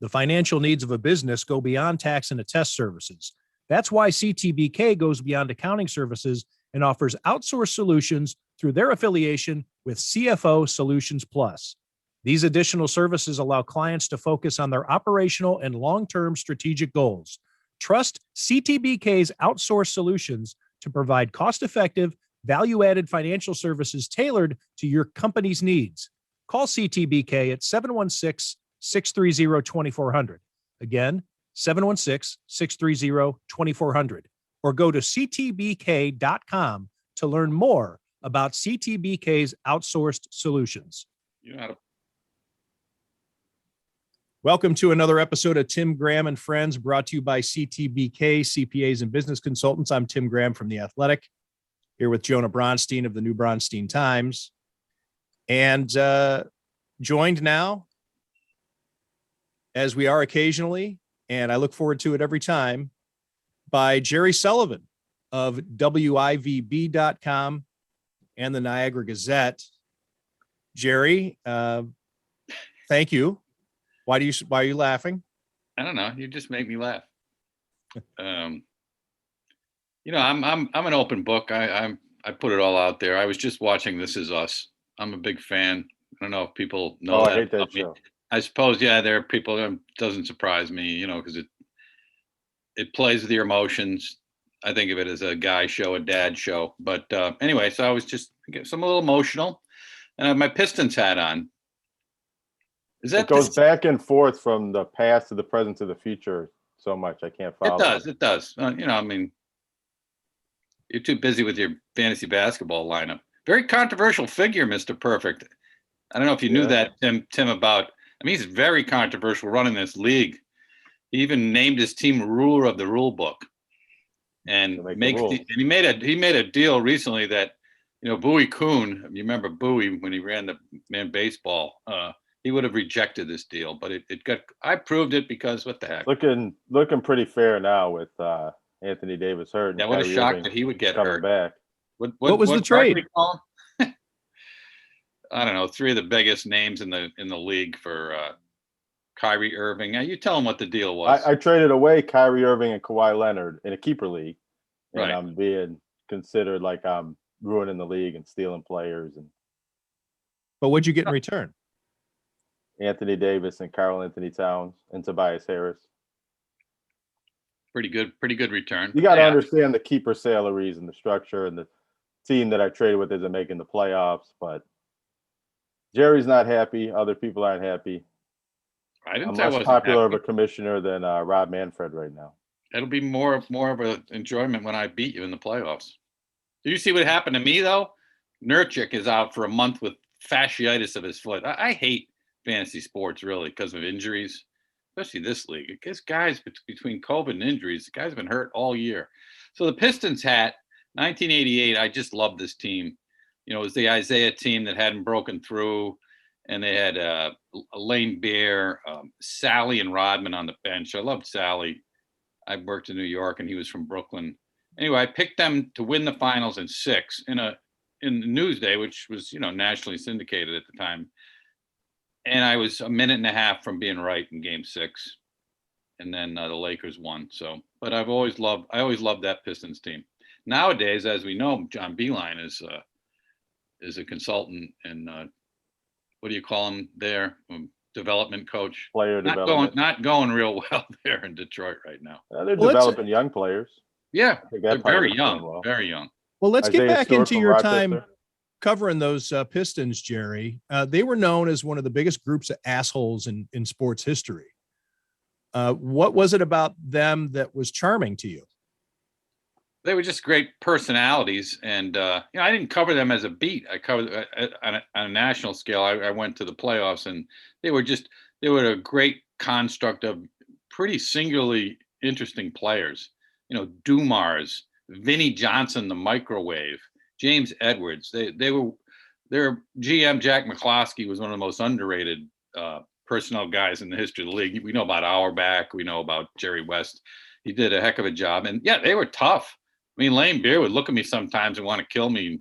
The financial needs of a business go beyond tax and attest services. That's why CTBK goes beyond accounting services and offers outsourced solutions through their affiliation with CFO Solutions Plus. These additional services allow clients to focus on their operational and long-term strategic goals. Trust CTBK's outsourced solutions to provide cost-effective, value-added financial services tailored to your company's needs. Call CTBK at 716-630-2400. Again, 716-630-2400. Or go to ctbk.com to learn more about CTBK's outsourced solutions. Welcome to another episode of Tim Graham and Friends, brought to you by CTBK, CPAs and Business Consultants. I'm Tim Graham from The Athletic, here with Jonah Bronstein of the New Bronstein Times, and joined now, as we are occasionally, and I look forward to it every time, by Jerry Sullivan of WIVB.com and the Niagara Gazette. Jerry, thank you. Why are you laughing? I don't know. You just make me laugh. I'm an open book. I put it all out there. I was just watching This Is Us. I'm a big fan. I don't know if people know that. I hate that show. I suppose, yeah, there are people. It doesn't surprise me, because it plays with your emotions. I think of it as a guy show, a dad show. But anyway, so I was just a little emotional, and I have my Pistons hat on. It goes back and forth from the past to the present to the future so much. I can't follow. It does. You're too busy with your fantasy basketball lineup. Very controversial figure, Mr. Perfect. I don't know if you knew that, Tim, about. He's very controversial running this league. He even named his team ruler of the rule book, and he made a deal recently that, Bowie Kuhn. You remember Bowie when he ran the man baseball? He would have rejected this deal, but I proved it because what the heck? Looking pretty fair now with Anthony Davis hurt. Yeah, what a shock that he would get hurt. Back. What was the trade? I don't know. Three of the biggest names in the league for Kyrie Irving. Now you tell him what the deal was. I traded away Kyrie Irving and Kawhi Leonard in a keeper league, and right. I'm being considered like I'm ruining the league and stealing players. But what'd you get in return? Anthony Davis and Karl Anthony Towns and Tobias Harris. Pretty good return. You got to understand the keeper salaries and the structure, and the team that I traded with isn't making the playoffs, but Jerry's not happy. Other people aren't happy. I'm less popular of a commissioner than Rob Manfred right now. It'll be more of an enjoyment when I beat you in the playoffs. Do you see what happened to me, though? Nurkic is out for a month with fasciitis of his foot. I hate fantasy sports, really, because of injuries, especially this league. This guys, between COVID and injuries, the guys have been hurt all year. So the Pistons hat, 1988, I just love this team. It was the Isaiah team that hadn't broken through, and they had Lane Bear, Sally and Rodman on the bench. I loved Sally. I worked in New York, and he was from Brooklyn. Anyway, I picked them to win the finals in 6 in Newsday, which was, nationally syndicated at the time. And I was a minute and a half from being right in Game 6, and then the Lakers won. So, but I always loved that Pistons team. Nowadays, as we know, John Beilein is a consultant and what do you call him there? Development coach. Player development. Not going real well there in Detroit right now. They're developing young players. Yeah, they're very young, very young. Well, let's get back into your Rochester. time covering those Pistons, Jerry. They were known as one of the biggest groups of assholes in sports history. What was it about them that was charming to you? They were just great personalities, and I didn't cover them as a beat. I covered on a national scale. I went to the playoffs, and they were a great construct of pretty singularly interesting players. Dumars, Vinnie Johnson, the microwave, James Edwards. Their GM Jack McCloskey was one of the most underrated personnel guys in the history of the league. We know about Auerbach. We know about Jerry West. He did a heck of a job, and yeah, they were tough. Lane Beer would look at me sometimes and want to kill me,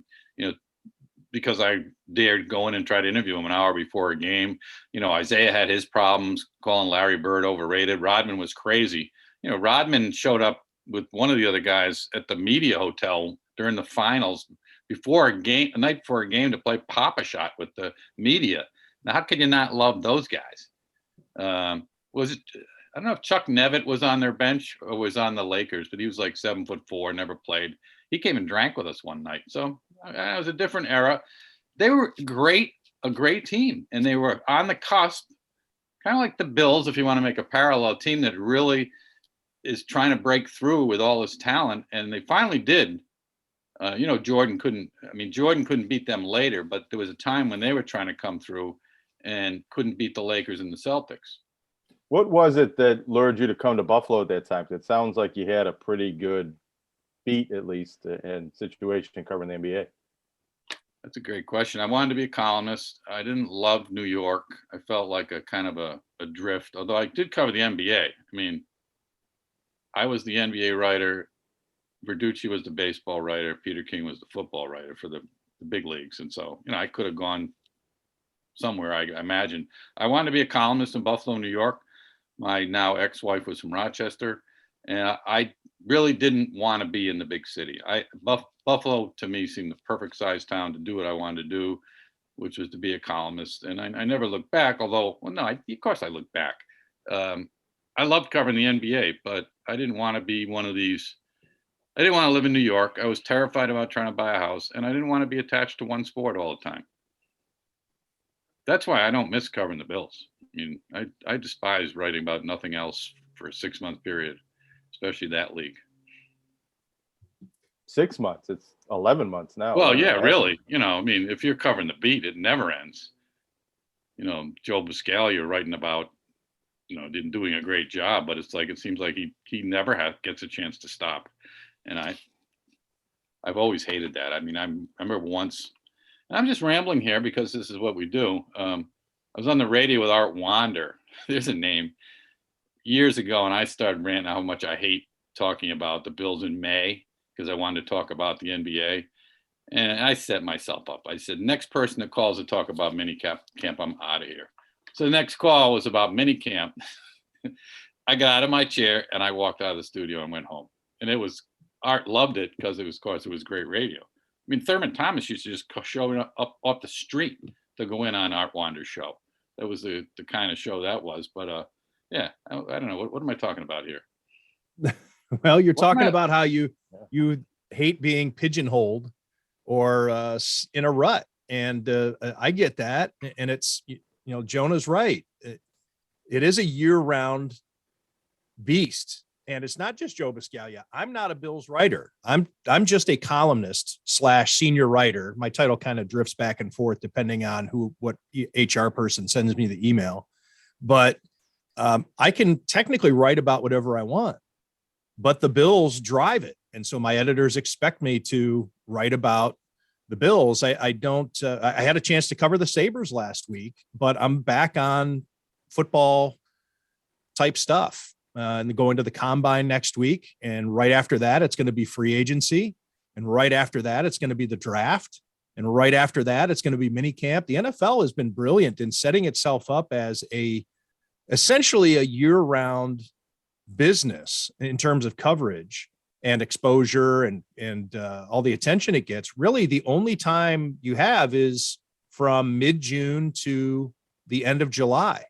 because I dared go in and try to interview him an hour before a game. Isaiah had his problems calling Larry Bird overrated. Rodman was crazy. Rodman showed up with one of the other guys at the media hotel during the finals before a night before a game to play Pop-A-Shot with the media. Now, how could you not love those guys? Was it? I don't know if Chuck Nevitt was on their bench or was on the Lakers, but he was like 7'4", never played. He came and drank with us one night. So it was a different era. They were a great team, and they were on the cusp, kind of like the Bills, if you want to make a parallel team that really is trying to break through with all this talent, and they finally did. Jordan couldn't beat them later, but there was a time when they were trying to come through and couldn't beat the Lakers and the Celtics. What was it that lured you to come to Buffalo at that time? It sounds like you had a pretty good beat, at least, and situation covering the NBA. That's a great question. I wanted to be a columnist. I didn't love New York. I felt like a kind of a drift, although I did cover the NBA. I mean, I was the NBA writer. Verducci was the baseball writer. Peter King was the football writer for the big leagues. And so, I could have gone somewhere, I imagine. I wanted to be a columnist in Buffalo, New York. My now ex-wife was from Rochester, and I really didn't want to be in the big city. Buffalo, to me, seemed the perfect size town to do what I wanted to do, which was to be a columnist. And I never looked back, although, of course I look back. I loved covering the NBA, but I didn't want to be one of these. I didn't want to live in New York. I was terrified about trying to buy a house, and I didn't want to be attached to one sport all the time. That's why I don't miss covering the Bills. I mean, I despise writing about nothing else for a 6-month period, especially that league. 6 months. It's 11 months now. Well, yeah, really. If you're covering the beat, it never ends. Joe Buscaglia writing about, doing a great job, but it's like, it seems like he never gets a chance to stop. And I've always hated that. I mean, I remember once, and I'm just rambling here because this is what we do. I was on the radio with Art Wander. There's a name, years ago, and I started ranting how much I hate talking about the Bills in May because I wanted to talk about the NBA. And I set myself up. I said, next person that calls to talk about minicamp, I'm out of here. So the next call was about minicamp. I got out of my chair and I walked out of the studio and went home. And Art loved it because it was great radio. I mean, Thurman Thomas used to just show up off the street to go in on Art Wander's show. That was the kind of show that was. But yeah, I don't know. What am I talking about here? Well, you're talking about how you hate being pigeonholed or in a rut. And I get that. And it's, Jonah's right. It is a year-round beast. And it's not just Joe Buscaglia. I'm not a Bills writer. I'm just a columnist / senior writer. My title kind of drifts back and forth depending on what HR person sends me the email. But I can technically write about whatever I want, but the Bills drive it. And so my editors expect me to write about the Bills. I don't. I had a chance to cover the Sabres last week, but I'm back on football type stuff. And going to the combine next week. And right after that, it's going to be free agency. And right after that, it's going to be the draft. And right after that, it's going to be minicamp. The NFL has been brilliant in setting itself up as essentially a year-round business in terms of coverage and exposure and all the attention it gets. Really, the only time you have is from mid-June to the end of July.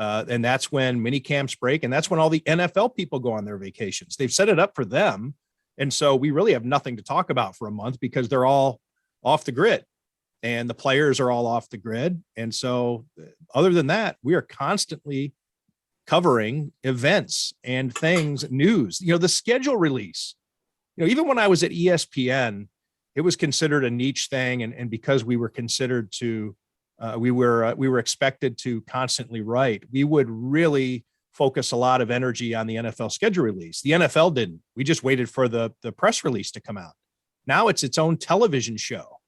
And that's when mini camps break. And that's when all the NFL people go on their vacations. They've set it up for them. And so we really have nothing to talk about for a month because they're all off the grid and the players are all off the grid. And so other than that, we are constantly covering events and things, news, the schedule release, even when I was at ESPN, it was considered a niche thing. And because we were considered to, we were expected to constantly write. We would really focus a lot of energy on the NFL schedule release. The NFL didn't. We just waited for the press release to come out. Now it's its own television show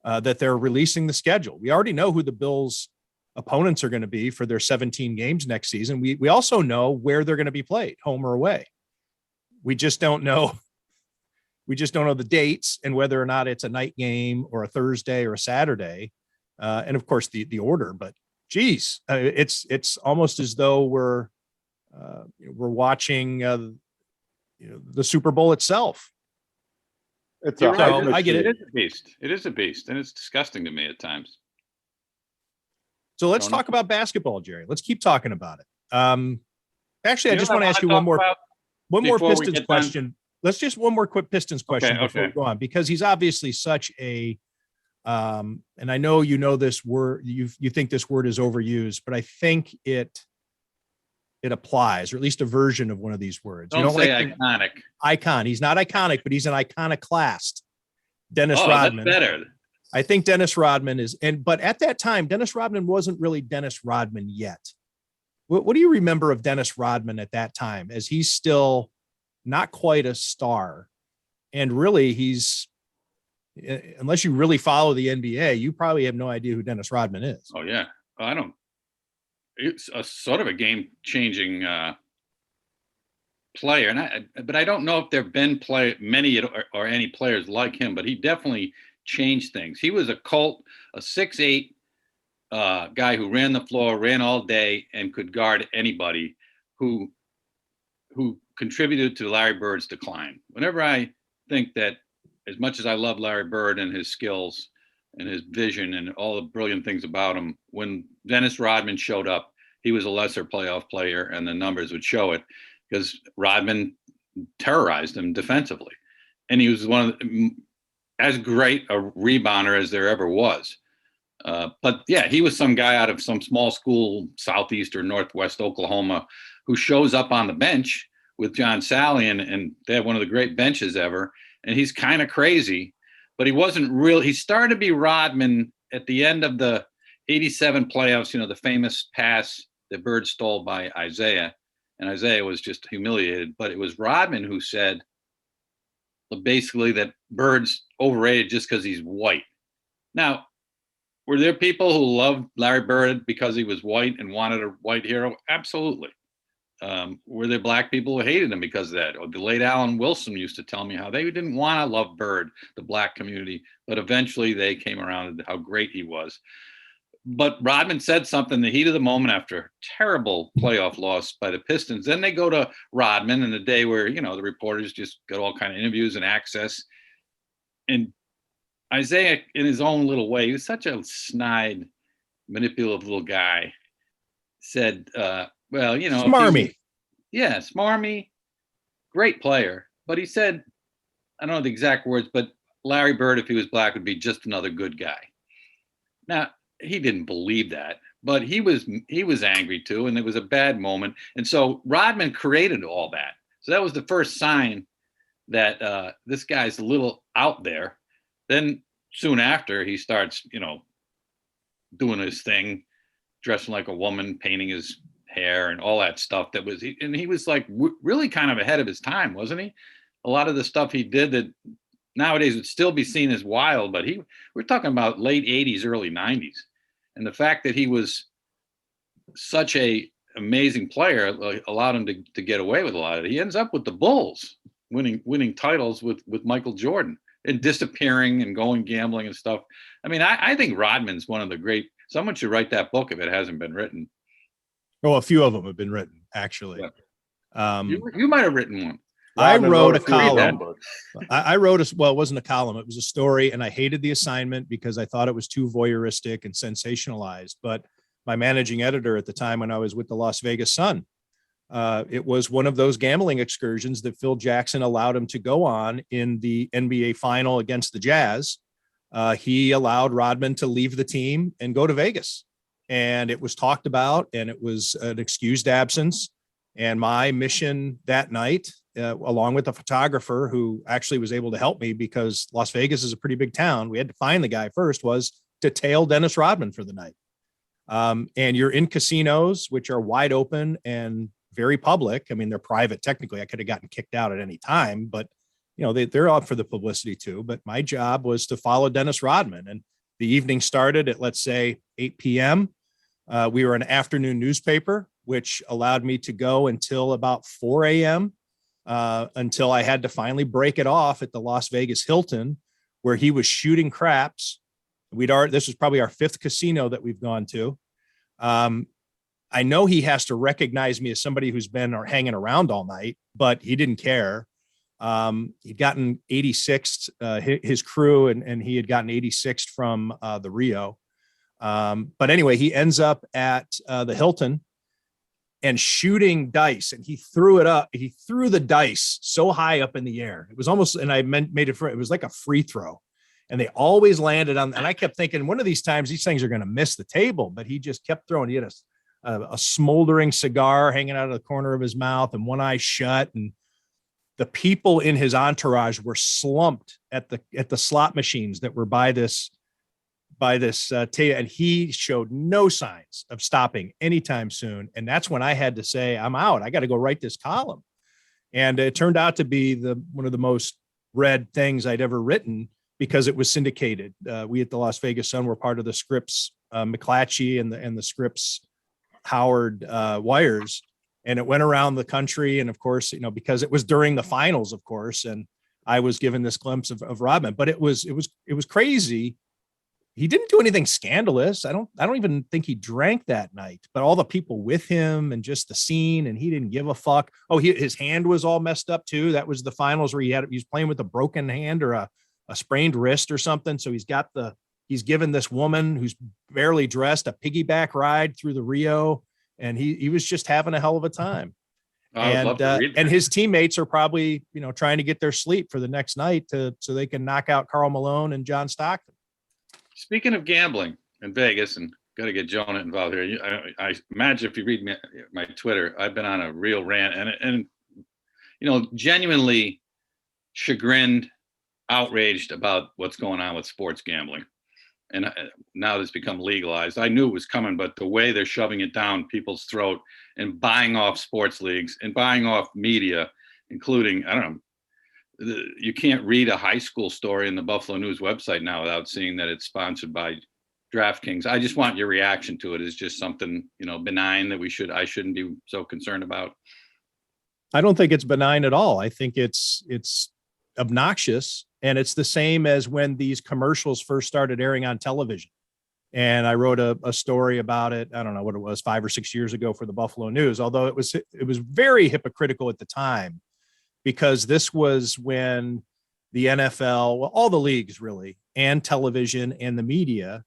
that they're releasing the schedule. We already know who the Bills' opponents are going to be for their 17 games next season. We also know where they're going to be played, home or away. We just don't know We just don't know the dates and whether or not it's a night game or a Thursday or a Saturday. And of course the order, but geez, it's almost as though we're watching, the Super Bowl itself. It's You're a right. hype I get It machine. is a beast. It is a beast, and it's disgusting to me at times. So let's Don't talk about basketball, Jerry. Let's keep talking about it. Actually, I You know just what want to I ask you wanna one more talk about before we Pistons get done? question. Let's just one more quick Pistons question before okay. we go on, because he's obviously such a, and I know you know this word, you think this word is overused, but I think it applies, or at least a version of one of these words. Don't say iconic. Icon. He's not iconic, but he's an iconoclast. Dennis Oh, Rodman. that's better. I think Dennis Rodman is, but at that time, Dennis Rodman wasn't really Dennis Rodman yet. What do you remember of Dennis Rodman at that time, as he's still not quite a star? And really, he's, unless you really follow the NBA, you probably have no idea who Dennis Rodman is. Oh yeah, I don't. It's a sort of a game-changing player, but I don't know if there've been many or any players like him. But he definitely changed things. He was a 6'8" guy who ran the floor, ran all day, and could guard anybody. Who contributed to Larry Bird's decline. Whenever I think that, as much as I love Larry Bird and his skills and his vision and all the brilliant things about him, when Dennis Rodman showed up, he was a lesser playoff player, and the numbers would show it, because Rodman terrorized him defensively. And he was as great a rebounder as there ever was. But yeah, he was some guy out of some small school, Southeast or Northwest Oklahoma, who shows up on the bench with John Sally, and they have one of the great benches ever. And he's kind of crazy, but he wasn't real. He started to be Rodman at the end of the 87 playoffs, the famous pass that Bird stole by Isaiah. And Isaiah was just humiliated. But it was Rodman who said basically that Bird's overrated just because he's white. Now, were there people who loved Larry Bird because he was white and wanted a white hero? Absolutely. Were there black people who hated him because of that? Or the late Alan Wilson used to tell me how they didn't want to love Bird, the black community, but eventually they came around to how great he was. But Rodman said something in the heat of the moment after a terrible playoff loss by the Pistons. Then they go to Rodman in the day where, the reporters just got all kind of interviews and access. And Isaiah, in his own little way, he was such a snide, manipulative little guy, said, well, Smarmy. Yeah, smarmy, great player. But he said, I don't know the exact words, but Larry Bird, if he was black, would be just another good guy. Now, he didn't believe that, but he was angry too, and it was a bad moment. And so Rodman created all that. So that was the first sign that this guy's a little out there. Then soon after, he starts, doing his thing, dressing like a woman, painting his hair and all that stuff. He was like really kind of ahead of his time, wasn't he? A lot of the stuff he did that nowadays would still be seen as wild, but we're talking about late 80s, early 90s. And the fact that he was such a amazing player allowed him to get away with a lot of it. He ends up with the Bulls winning titles with Michael Jordan and disappearing and going gambling and stuff. I mean, I think Rodman's one of the great. Someone should write that book if it hasn't been written. Oh, a few of them have been written, actually. Yeah. You might have written one. I Rodman wrote a few of his column. own books. I wrote it wasn't a column. It was a story, and I hated the assignment because I thought it was too voyeuristic and sensationalized. But my managing editor at the time, when I was with the Las Vegas Sun, it was one of those gambling excursions that Phil Jackson allowed him to go on in the NBA final against the Jazz. He allowed Rodman to leave the team and go to Vegas. And it was talked about, and it was an excused absence. And my mission that night, along with the photographer who actually was able to help me, because Las Vegas is a pretty big town, we had to find the guy first, was to tail Dennis Rodman for the night. And you're in casinos, which are wide open and very public. I mean, they're private. Technically, I could have gotten kicked out at any time, but they're out for the publicity too. But my job was to follow Dennis Rodman, and the evening started at, let's say, 8 p.m. We were an afternoon newspaper, which allowed me to go until about 4 a.m. until I had to finally break it off at the Las Vegas Hilton, where he was shooting craps. This was probably our 5th casino that we've gone to. I know he has to recognize me as somebody who's been or hanging around all night, but he didn't care. He'd gotten 86th, his crew, and he had gotten 86th from the Rio. But anyway, he ends up at the Hilton and shooting dice, and he threw it up. He threw the dice so high up in the air. It was almost, and I made it it was like a free throw, and they always landed on. And I kept thinking, one of these times, these things are going to miss the table, but he just kept throwing. He had a smoldering cigar hanging out of the corner of his mouth and one eye shut. And the people in his entourage were slumped at the slot machines that were by this table, and he showed no signs of stopping anytime soon. And that's when I had to say, I'm out. I got to go write this column. And it turned out to be one of the most read things I'd ever written, because it was syndicated. We at the Las Vegas Sun were part of the Scripps McClatchy and the Scripps Howard wires, and it went around the country. And of course, because it was during the finals, of course, and I was given this glimpse of Rodman, but it was crazy. He didn't do anything scandalous. I don't even think he drank that night, but all the people with him and just the scene, and he didn't give a fuck. Oh, his hand was all messed up too. That was the finals where he was playing with a broken hand or a sprained wrist or something. So he's given this woman who's barely dressed a piggyback ride through the Rio, and he was just having a hell of a time. And his teammates are probably, trying to get their sleep for the next night so they can knock out Karl Malone and John Stockton. Speaking of gambling in Vegas, and got to get Jonah involved here. I imagine if you read my Twitter, I've been on a real rant and genuinely chagrined, outraged about what's going on with sports gambling. And now it's become legalized. I knew it was coming, but the way they're shoving it down people's throat and buying off sports leagues and buying off media, including, I don't know, you can't read a high school story in the Buffalo News website now without seeing that it's sponsored by DraftKings. I just want your reaction to it. Is just something, benign that I shouldn't be so concerned about? I don't think it's benign at all. I think it's obnoxious. And it's the same as when these commercials first started airing on television. And I wrote a story about it. I don't know what it was, 5 or 6 years ago for the Buffalo News, although it was very hypocritical at the time, because this was when the NFL, well, all the leagues really, and television and the media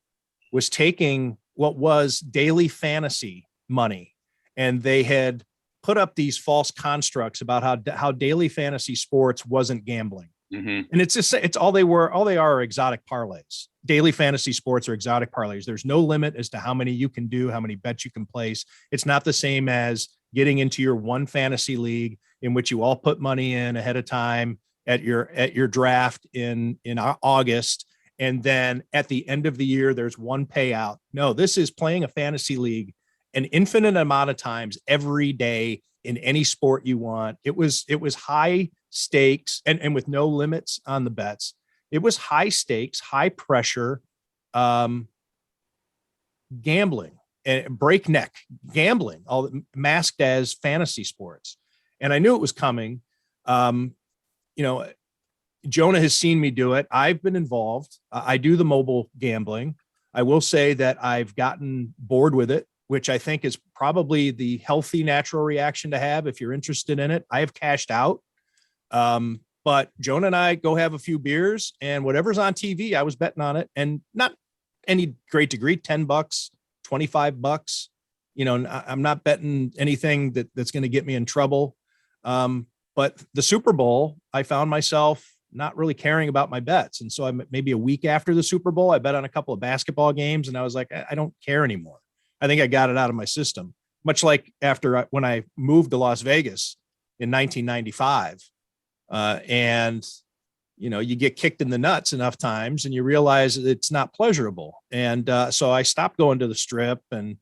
was taking what was daily fantasy money, and they had put up these false constructs about how daily fantasy sports wasn't gambling. Mm-hmm. And it's all they are exotic parlays. Daily fantasy sports are exotic parlays. There's no limit as to how many you can do, how many bets you can place. It's not the same as getting into your one fantasy league in which you all put money in ahead of time at your draft in August. And then at the end of the year, there's one payout. No, this is playing a fantasy league an infinite amount of times every day in any sport you want. It was high stakes and with no limits on the bets. It was high stakes, high pressure gambling and breakneck gambling, all masked as fantasy sports. And I knew it was coming. Jonah has seen me do it. I've been involved. I do the mobile gambling. I will say that I've gotten bored with it, which I think is probably the healthy, natural reaction to have if you're interested in it. I have cashed out. But Jonah and I go have a few beers, and whatever's on TV, I was betting on it, and not any great degree, $10, $25. I'm not betting anything that's going to get me in trouble. But the Super Bowl, I found myself not really caring about my bets. And so maybe a week after the Super Bowl, I bet on a couple of basketball games, and I was like, I don't care anymore. I think I got it out of my system, much like when I moved to Las Vegas in 1995. You get kicked in the nuts enough times and you realize it's not pleasurable. And so I stopped going to the Strip and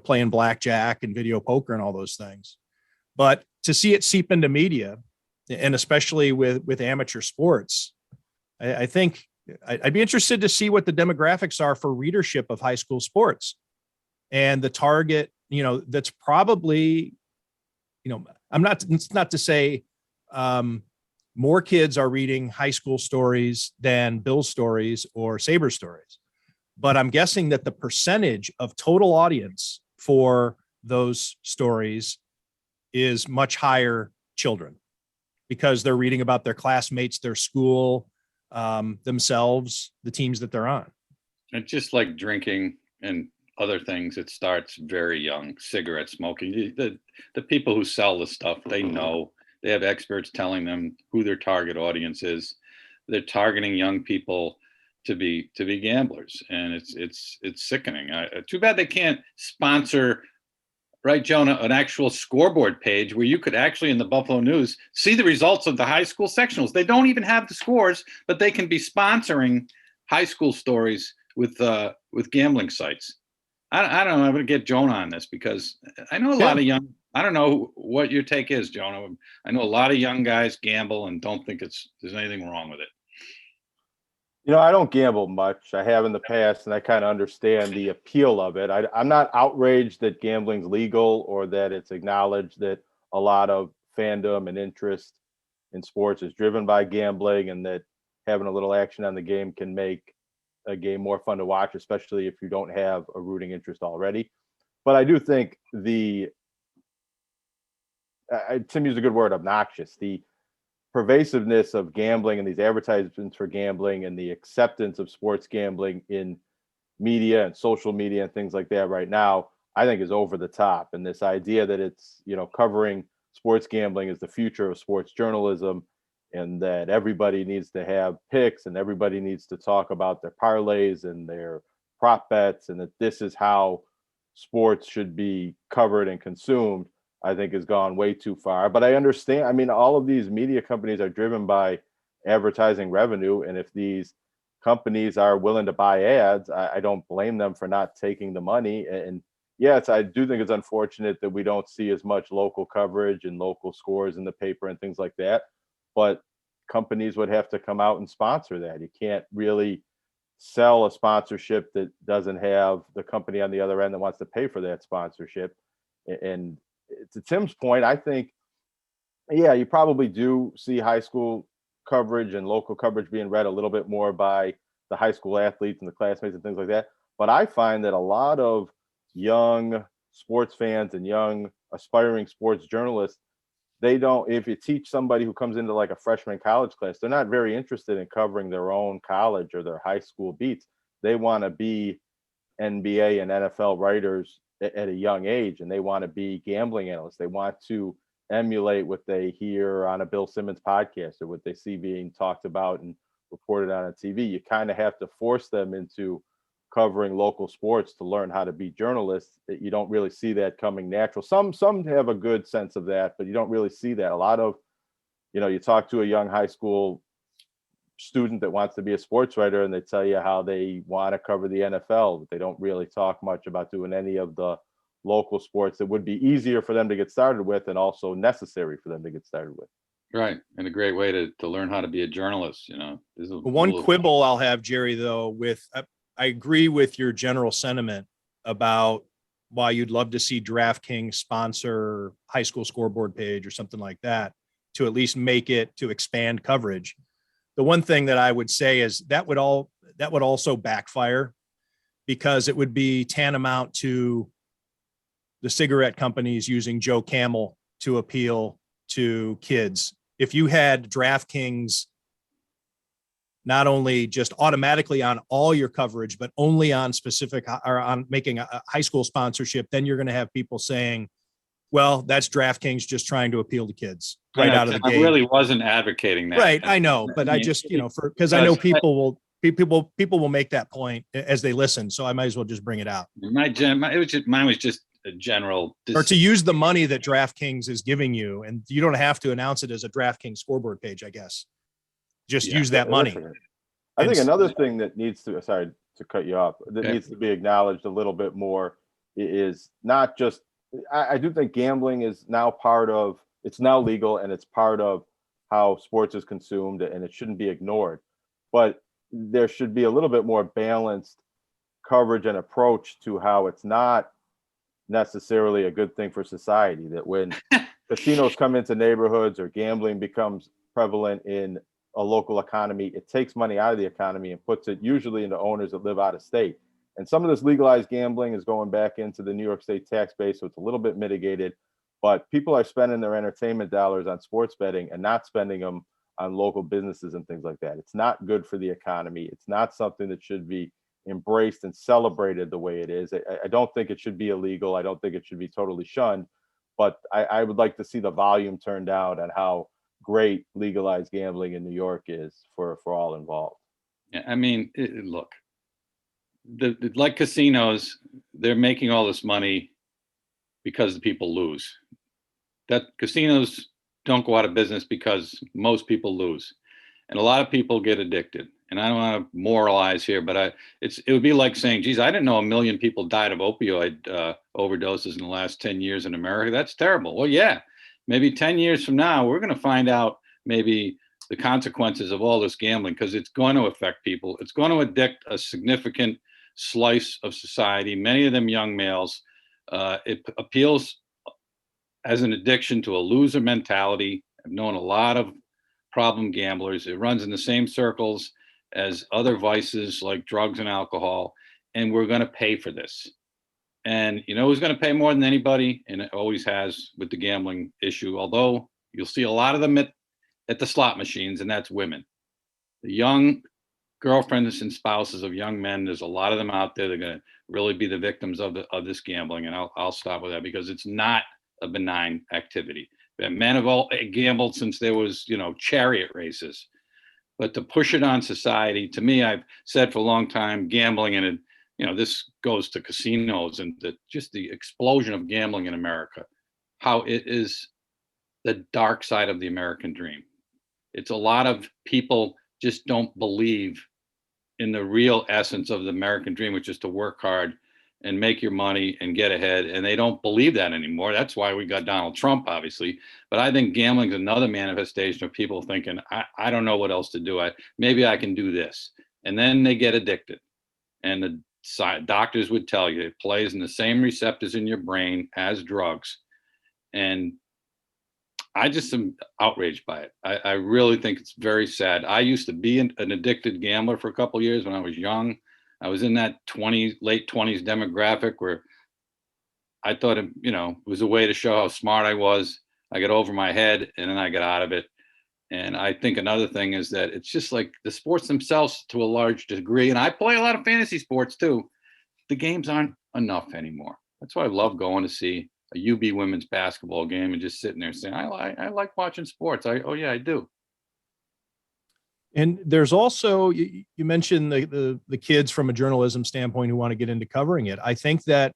playing blackjack and video poker and all those things. But to see it seep into media, and especially with amateur sports, I think I'd be interested to see what the demographics are for readership of high school sports. And the target, that's probably it's not to say more kids are reading high school stories than Bill stories or Saber stories, but I'm guessing that the percentage of total audience for those stories is much higher children, because they're reading about their classmates, their school, themselves, the teams that they're on. It's just like drinking and other things. It starts very young. Cigarette smoking. The people who sell the stuff, they know. They have experts telling them who their target audience is. They're targeting young people to be gamblers, and it's sickening. Too bad they can't sponsor, right, Jonah, an actual scoreboard page where you could actually, in the Buffalo News, see the results of the high school sectionals. They don't even have the scores, but they can be sponsoring high school stories with gambling sites. I don't know. I'm going to get Jonah on this, because I know a lot of young. I don't know what your take is, Jonah. I know a lot of young guys gamble and don't think there's anything wrong with it. I don't gamble much. I have in the past, and I kind of understand the appeal of it. I'm not outraged that gambling's legal or that it's acknowledged that a lot of fandom and interest in sports is driven by gambling, and that having a little action on the game can make a game more fun to watch, especially if you don't have a rooting interest already. But I do think Tim used a good word, obnoxious. The pervasiveness of gambling and these advertisements for gambling and the acceptance of sports gambling in media and social media and things like that right now, I think is over the top. And this idea that it's, covering sports gambling is the future of sports journalism, and that everybody needs to have picks and everybody needs to talk about their parlays and their prop bets, and that this is how sports should be covered and consumed, I think has gone way too far. But I understand. I mean, all of these media companies are driven by advertising revenue. And if these companies are willing to buy ads, I don't blame them for not taking the money. And yes, I do think it's unfortunate that we don't see as much local coverage and local scores in the paper and things like that. But companies would have to come out and sponsor that. You can't really sell a sponsorship that doesn't have the company on the other end that wants to pay for that sponsorship. And to Tim's point, I think, you probably do see high school coverage and local coverage being read a little bit more by the high school athletes and the classmates and things like that. But I find that a lot of young sports fans and young aspiring sports journalists, they don't, if you teach somebody who comes into like a freshman college class, they're not very interested in covering their own college or their high school beats. They want to be NBA and NFL writers at a young age, and they want to be gambling analysts. They want to emulate what they hear on a Bill Simmons podcast or what they see being talked about and reported on TV. You kind of have to force them into covering local sports to learn how to be journalists. You don't really see that coming natural. Some have a good sense of that, but you don't really see that. A lot of, you talk to a young high school student that wants to be a sports writer, and they tell you how they want to cover the NFL, but they don't really talk much about doing any of the local sports that would be easier for them to get started with and also necessary for them to get started with. Right. And a great way to learn how to be a journalist, One quibble I'll have, Jerry, though, with I agree with your general sentiment about why you'd love to see DraftKings sponsor high school scoreboard page or something like that to at least make it to expand coverage. The one thing that I would say is that would also backfire, because it would be tantamount to the cigarette companies using Joe Camel to appeal to kids. If you had DraftKings not only just automatically on all your coverage, but only on specific or on making a high school sponsorship, then you're going to have people saying, well, that's DraftKings just trying to appeal to kids right out of the gate. I really wasn't advocating that. Right. I know, but I just, because I know people will make that point as they listen. So I might as well just bring it out. Mine was just a general. Or to use the money that DraftKings is giving you, and you don't have to announce it as a DraftKings scoreboard page, I guess. Just use that money. I think another thing that needs to, sorry to cut you off, that needs to be acknowledged a little bit more is not just, I do think gambling is now it's now legal and it's part of how sports is consumed, and it shouldn't be ignored. But there should be a little bit more balanced coverage and approach to how it's not necessarily a good thing for society. That when casinos come into neighborhoods or gambling becomes prevalent in a local economy, it takes money out of the economy and puts it usually into owners that live out of state. And some of this legalized gambling is going back into the New York State tax base, so it's a little bit mitigated. But people are spending their entertainment dollars on sports betting and not spending them on local businesses and things like that. It's not good for the economy. It's not something that should be embraced and celebrated the way it is. I don't think it should be illegal. I don't think it should be totally shunned. But I would like to see the volume turned down on how great legalized gambling in New York is for all involved. Yeah, I mean, look, like casinos, they're making all this money because the people lose. That casinos don't go out of business because most people lose, and a lot of people get addicted. And I don't want to moralize here, but it would be like saying, geez, I didn't know 1 million people died of opioid overdoses in the last 10 years in America. That's terrible. Well, yeah, maybe 10 years from now, we're going to find out maybe the consequences of all this gambling, because it's going to affect people. It's going to addict a significant slice of society, many of them young males. It appeals as an addiction to a loser mentality. I've known a lot of problem gamblers. It runs in the same circles as other vices like drugs and alcohol, and we're going to pay for this. And you know who's going to pay more than anybody, and it always has with the gambling issue, although you'll see a lot of them at the slot machines, and that's women. The young girlfriends and spouses of young men, there's a lot of them out there. They're going to really be the victims of this gambling, and I'll stop with that because it's not a benign activity. Men have all gambled since there was, chariot races. But to push it on society, to me, I've said for a long time, gambling, and this goes to casinos and just the explosion of gambling in America, how it is the dark side of the American dream. It's a lot of people just don't believe in the real essence of the American dream, which is to work hard and make your money and get ahead. And they don't believe that anymore. That's why we got Donald Trump, obviously. But I think gambling is another manifestation of people thinking, I don't know what else to do. Maybe I can do this. And then they get addicted. And the doctors would tell you it plays in the same receptors in your brain as drugs. And I just am outraged by it. I really think it's very sad. I used to be an addicted gambler for a couple of years when I was young. I was in that late 20s demographic where I thought it was a way to show how smart I was. I got over my head and then I got out of it. And I think another thing is that it's just like the sports themselves to a large degree. And I play a lot of fantasy sports too. The games aren't enough anymore. That's why I love going to see a UB women's basketball game and just sitting there saying, I like watching sports. I do. And there's also, you mentioned the kids from a journalism standpoint who want to get into covering it. I think that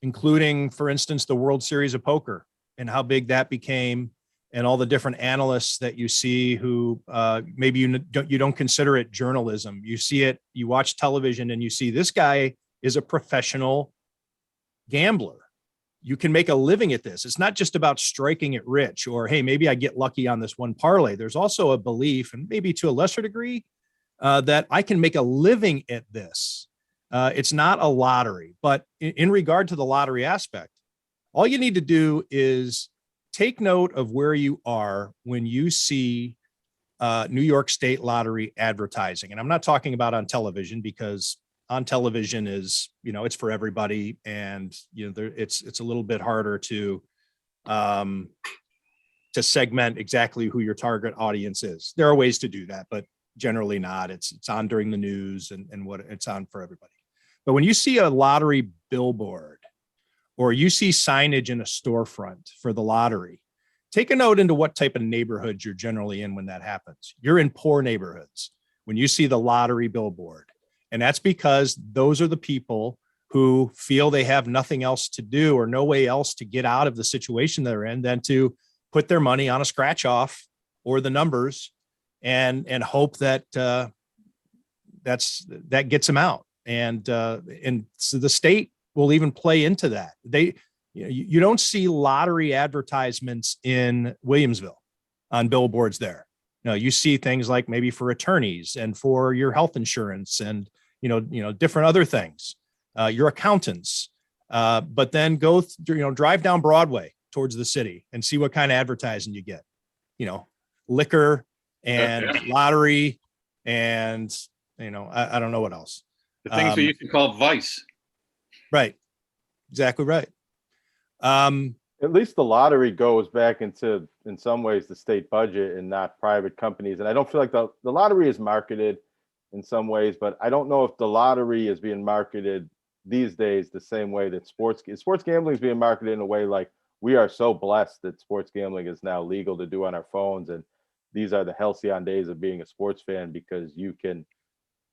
including, for instance, the World Series of Poker and how big that became, and all the different analysts that you see who maybe you don't consider it journalism. You see it, you watch television and you see this guy is a professional gambler. You can make a living at this. It's not just about striking it rich or, hey, maybe I get lucky on this one parlay. There's also a belief, and maybe to a lesser degree, that I can make a living at this. It's not a lottery, but in regard to the lottery aspect, all you need to do is take note of where you are when you see New York State Lottery advertising. And I'm not talking about on television, because on television is, it's for everybody. And, it's a little bit harder to segment exactly who your target audience is. There are ways to do that, but generally not. It's on during the news and what it's on for everybody. But when you see a lottery billboard or you see signage in a storefront for the lottery, take a note into what type of neighborhoods you're generally in when that happens. You're in poor neighborhoods when you see the lottery billboard. And that's because those are the people who feel they have nothing else to do or no way else to get out of the situation they're in than to put their money on a scratch off or the numbers and hope that that gets them out. And so the state will even play into that. You don't see lottery advertisements in Williamsville on billboards there. No, you see things like maybe for attorneys and for your health insurance and, different other things, your accountants, but then drive down Broadway towards the city and see what kind of advertising you get. Liquor and lottery and, I don't know what else. The things we used to call vice. Right. Exactly right. At least the lottery goes back into, in some ways, the state budget and not private companies. And I don't feel like the lottery is marketed in some ways, but I don't know if the lottery is being marketed these days the same way that sports gambling is being marketed in a way like we are so blessed that sports gambling is now legal to do on our phones. And these are the halcyon days of being a sports fan because you can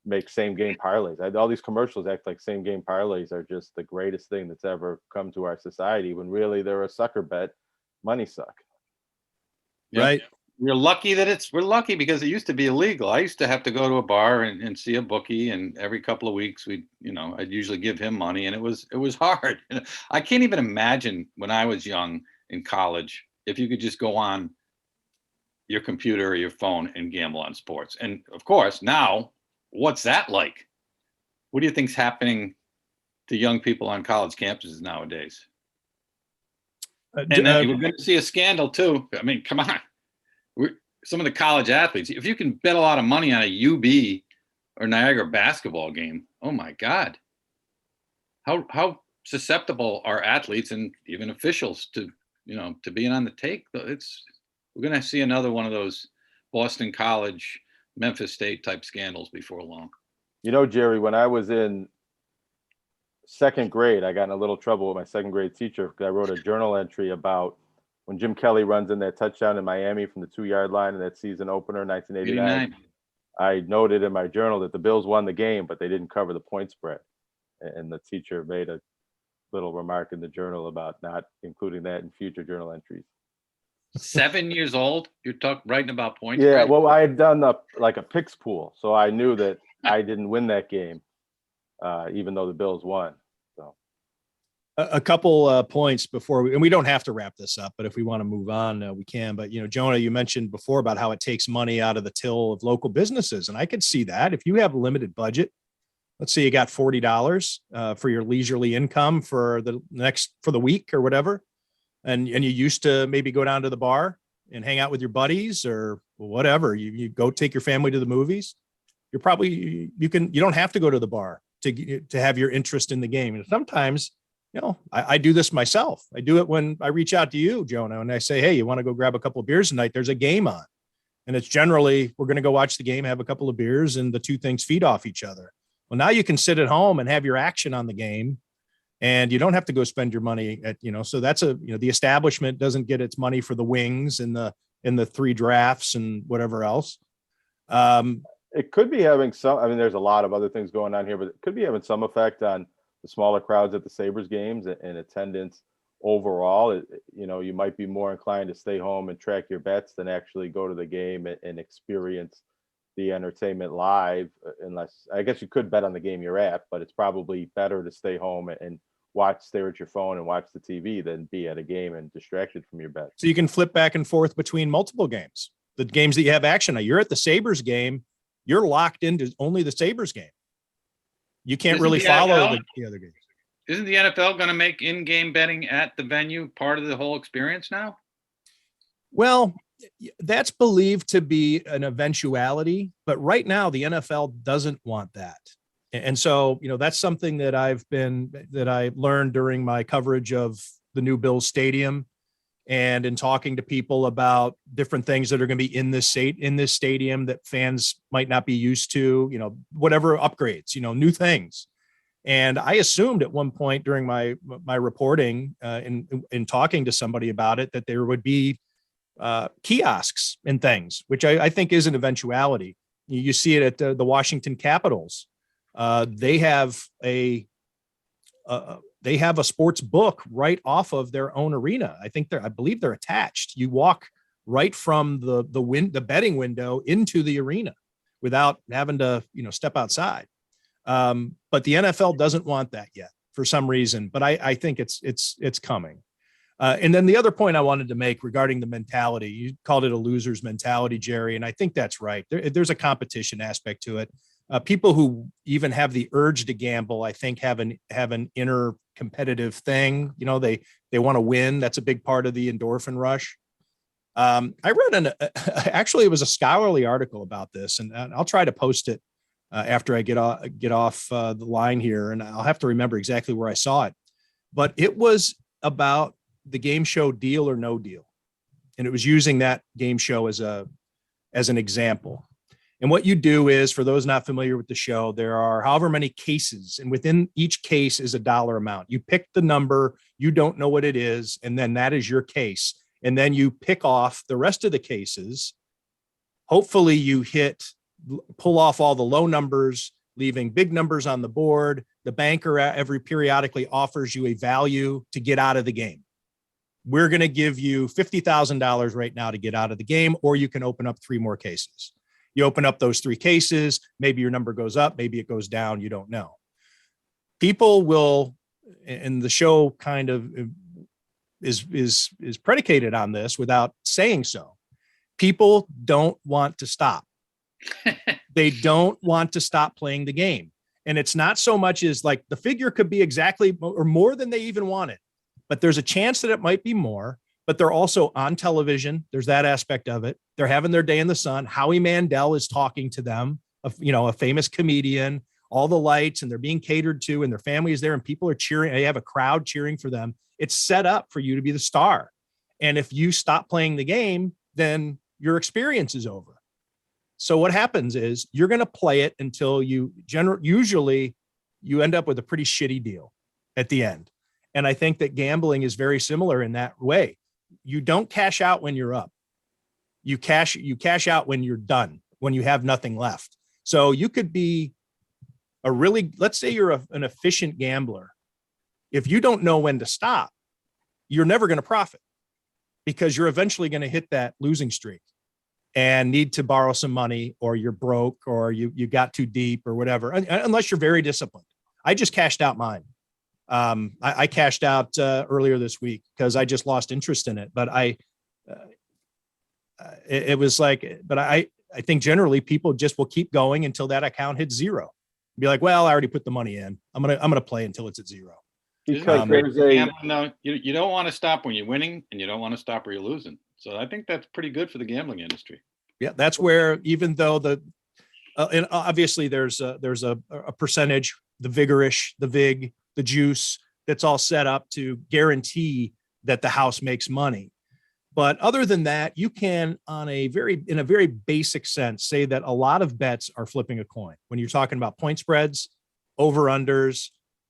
make same game parlays. All these commercials act like same game parlays are just the greatest thing that's ever come to our society when really they're a sucker bet, money suck. Yep. Right. We're lucky we're lucky because it used to be illegal. I used to have to go to a bar and see a bookie, and every couple of weeks I'd usually give him money, and it was hard. I can't even imagine when I was young in college, if you could just go on your computer or your phone and gamble on sports. And of course, now what's that like? What do you think's happening to young people on college campuses nowadays? And then we're going to see a scandal too. I mean, come on. Some of the college athletes, if you can bet a lot of money on a UB or Niagara basketball game, oh my God. How susceptible are athletes and even officials to being on the take? We're going to see another one of those Boston College, Memphis State type scandals before long. Jerry, when I was in second grade, I got in a little trouble with my second grade teacher because I wrote a journal entry about when Jim Kelly runs in that touchdown in Miami from the 2-yard line in that season opener, 1989. I noted in my journal that the Bills won the game, but they didn't cover the point spread. And the teacher made a little remark in the journal about not including that in future journal entries. 7 years old, you're writing about points. Yeah, well, I had done a picks pool, so I knew that I didn't win that game, even though the Bills won. So a couple points before and we don't have to wrap this up, but if we want to move on, we can. But Jonah, you mentioned before about how it takes money out of the till of local businesses, and I could see that if you have a limited budget. Let's say you got $40 for your leisurely income for the week or whatever. And you used to maybe go down to the bar and hang out with your buddies or whatever. You go take your family to the movies. You don't have to go to the bar to have your interest in the game. And sometimes, I do this myself. I do it when I reach out to you, Jonah, and I say, hey, you want to go grab a couple of beers tonight? There's a game on. And it's generally, we're going to go watch the game, have a couple of beers, and the two things feed off each other. Well, now you can sit at home and have your action on the game. And you don't have to go spend your money so that's the establishment doesn't get its money for the wings and the 3 drafts and whatever else. It could be having there's a lot of other things going on here, but it could be having some effect on the smaller crowds at the Sabres games and attendance overall. You might be more inclined to stay home and track your bets than actually go to the game and experience the entertainment live, unless I guess you could bet on the game you're at, but it's probably better to stay home and stare at your phone and watch the TV than be at a game and distracted from your bet. So you can flip back and forth between multiple games, the games that you have action. Now you're at the Sabres game, you're locked into only the Sabres game. You can't really follow the other games. Isn't the NFL going to make in-game betting at the venue part of the whole experience now? Well, that's believed to be an eventuality, but right now the NFL doesn't want that. And so, that's something that I learned during my coverage of the new Bills stadium and in talking to people about different things that are going to be in this stadium that fans might not be used to, whatever upgrades, new things. And I assumed at one point during my reporting in talking to somebody about it, that there would be kiosks and things, which I think is an eventuality. You see it at the Washington Capitals. They have a sports book right off of their own arena. I believe they're attached. You walk right from the betting window into the arena without having to, step outside. But the NFL doesn't want that yet for some reason, but I think it's coming. And then the other point I wanted to make regarding the mentality, you called it a loser's mentality, Jerry. And I think that's right. There's a competition aspect to it. People who even have the urge to gamble, I think, have an inner competitive thing. You know, they want to win. That's a big part of the endorphin rush. I read actually, it was a scholarly article about this, and I'll try to post it after I get off the line here, and I'll have to remember exactly where I saw it. But it was about the game show Deal or No Deal, and it was using that game show as an example. And what you do is, for those not familiar with the show, there are however many cases, and within each case is a dollar amount. You pick the number, you don't know what it is, and then that is your case. And then you pick off the rest of the cases. Hopefully you pull off all the low numbers, leaving big numbers on the board. The banker every periodically offers you a value to get out of the game. We're going to give you $50,000 right now to get out of the game, or you can open up 3 more cases. You open up those 3 cases, maybe your number goes up, maybe it goes down, you don't know. People will, and the show kind of is predicated on this without saying so. People don't want to stop. They don't want to stop playing the game. And it's not so much as like the figure could be exactly or more than they even wanted, but there's a chance that it might be more. But they're also on television. There's that aspect of it. They're having their day in the sun. Howie Mandel is talking to them, a famous comedian, all the lights, and they're being catered to, and their family is there, and people are cheering. They have a crowd cheering for them. It's set up for you to be the star. And if you stop playing the game, then your experience is over. So what happens is you're going to play it until usually you end up with a pretty shitty deal at the end. And I think that gambling is very similar in that way. You don't cash out when you're up. You cash out when you're done, when you have nothing left. So you could be let's say you're an efficient gambler. If you don't know when to stop, you're never going to profit, because you're eventually going to hit that losing streak and need to borrow some money, or you're broke, or you got too deep, or whatever, unless you're very disciplined. I just cashed out mine. I cashed out earlier this week because I just lost interest in it. But it was like, but I think generally people just will keep going until that account hits 0. Be like, well, I already put the money in. I'm gonna play until it's at 0. Because You don't want to stop when you're winning, and you don't want to stop where you're losing. So I think that's pretty good for the gambling industry. Yeah, that's where, even though and obviously there's a percentage, the vigorish, the vig, the juice, that's all set up to guarantee that the house makes money. But other than that, you can, in a very basic sense, say that a lot of bets are flipping a coin. When you're talking about point spreads, over-unders,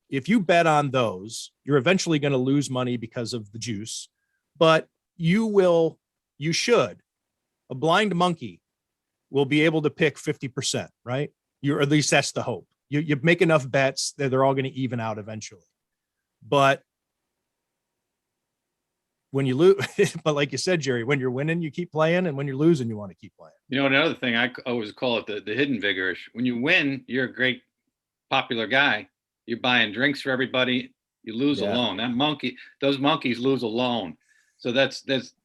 if you bet on those, you're eventually going to lose money because of the juice. But you should. A blind monkey will be able to pick 50%, right? Or at least that's the hope. You make enough bets that they're all going to even out eventually. But when you lose, but like you said, Jerry, when you're winning, you keep playing, and when you're losing, you want to keep playing. You know, another thing, I always call it the hidden vigorish. When you win, you're a great popular guy. You're buying drinks for everybody. You lose alone. Those monkeys lose alone. So there's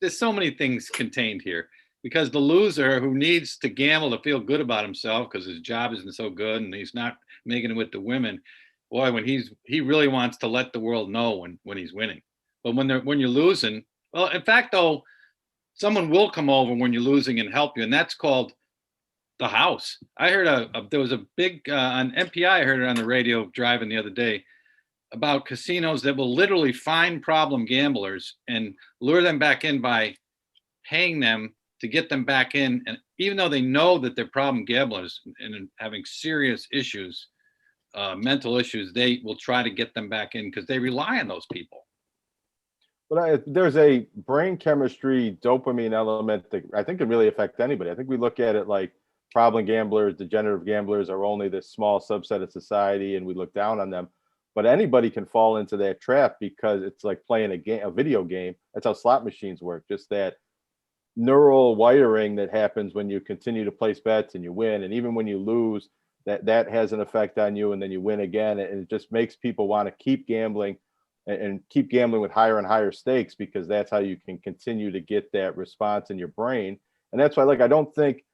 so many things contained here, because the loser who needs to gamble to feel good about himself because his job isn't so good and he's not making it with the women, boy, when he really wants to let the world know when he's winning. But when you're losing, well, in fact, though, someone will come over when you're losing and help you, and that's called the house. I heard there was a big on MPI. I heard it on the radio driving the other day about casinos that will literally find problem gamblers and lure them back in by paying them to get them back in. And even though they know that they're problem gamblers and having serious issues, mental issues, they will try to get them back in because they rely on those people. But there's a brain chemistry dopamine element that I think can really affect anybody. I think we look at it like problem gamblers, degenerative gamblers are only this small subset of society, and we look down on them. But anybody can fall into that trap because it's like playing a video game. That's how slot machines work. Just that neural wiring that happens when you continue to place bets and you win, and even when you lose, that has an effect on you, and then you win again, and it just makes people want to keep gambling and keep gambling with higher and higher stakes, because that's how you can continue to get that response in your brain. And that's why, I don't think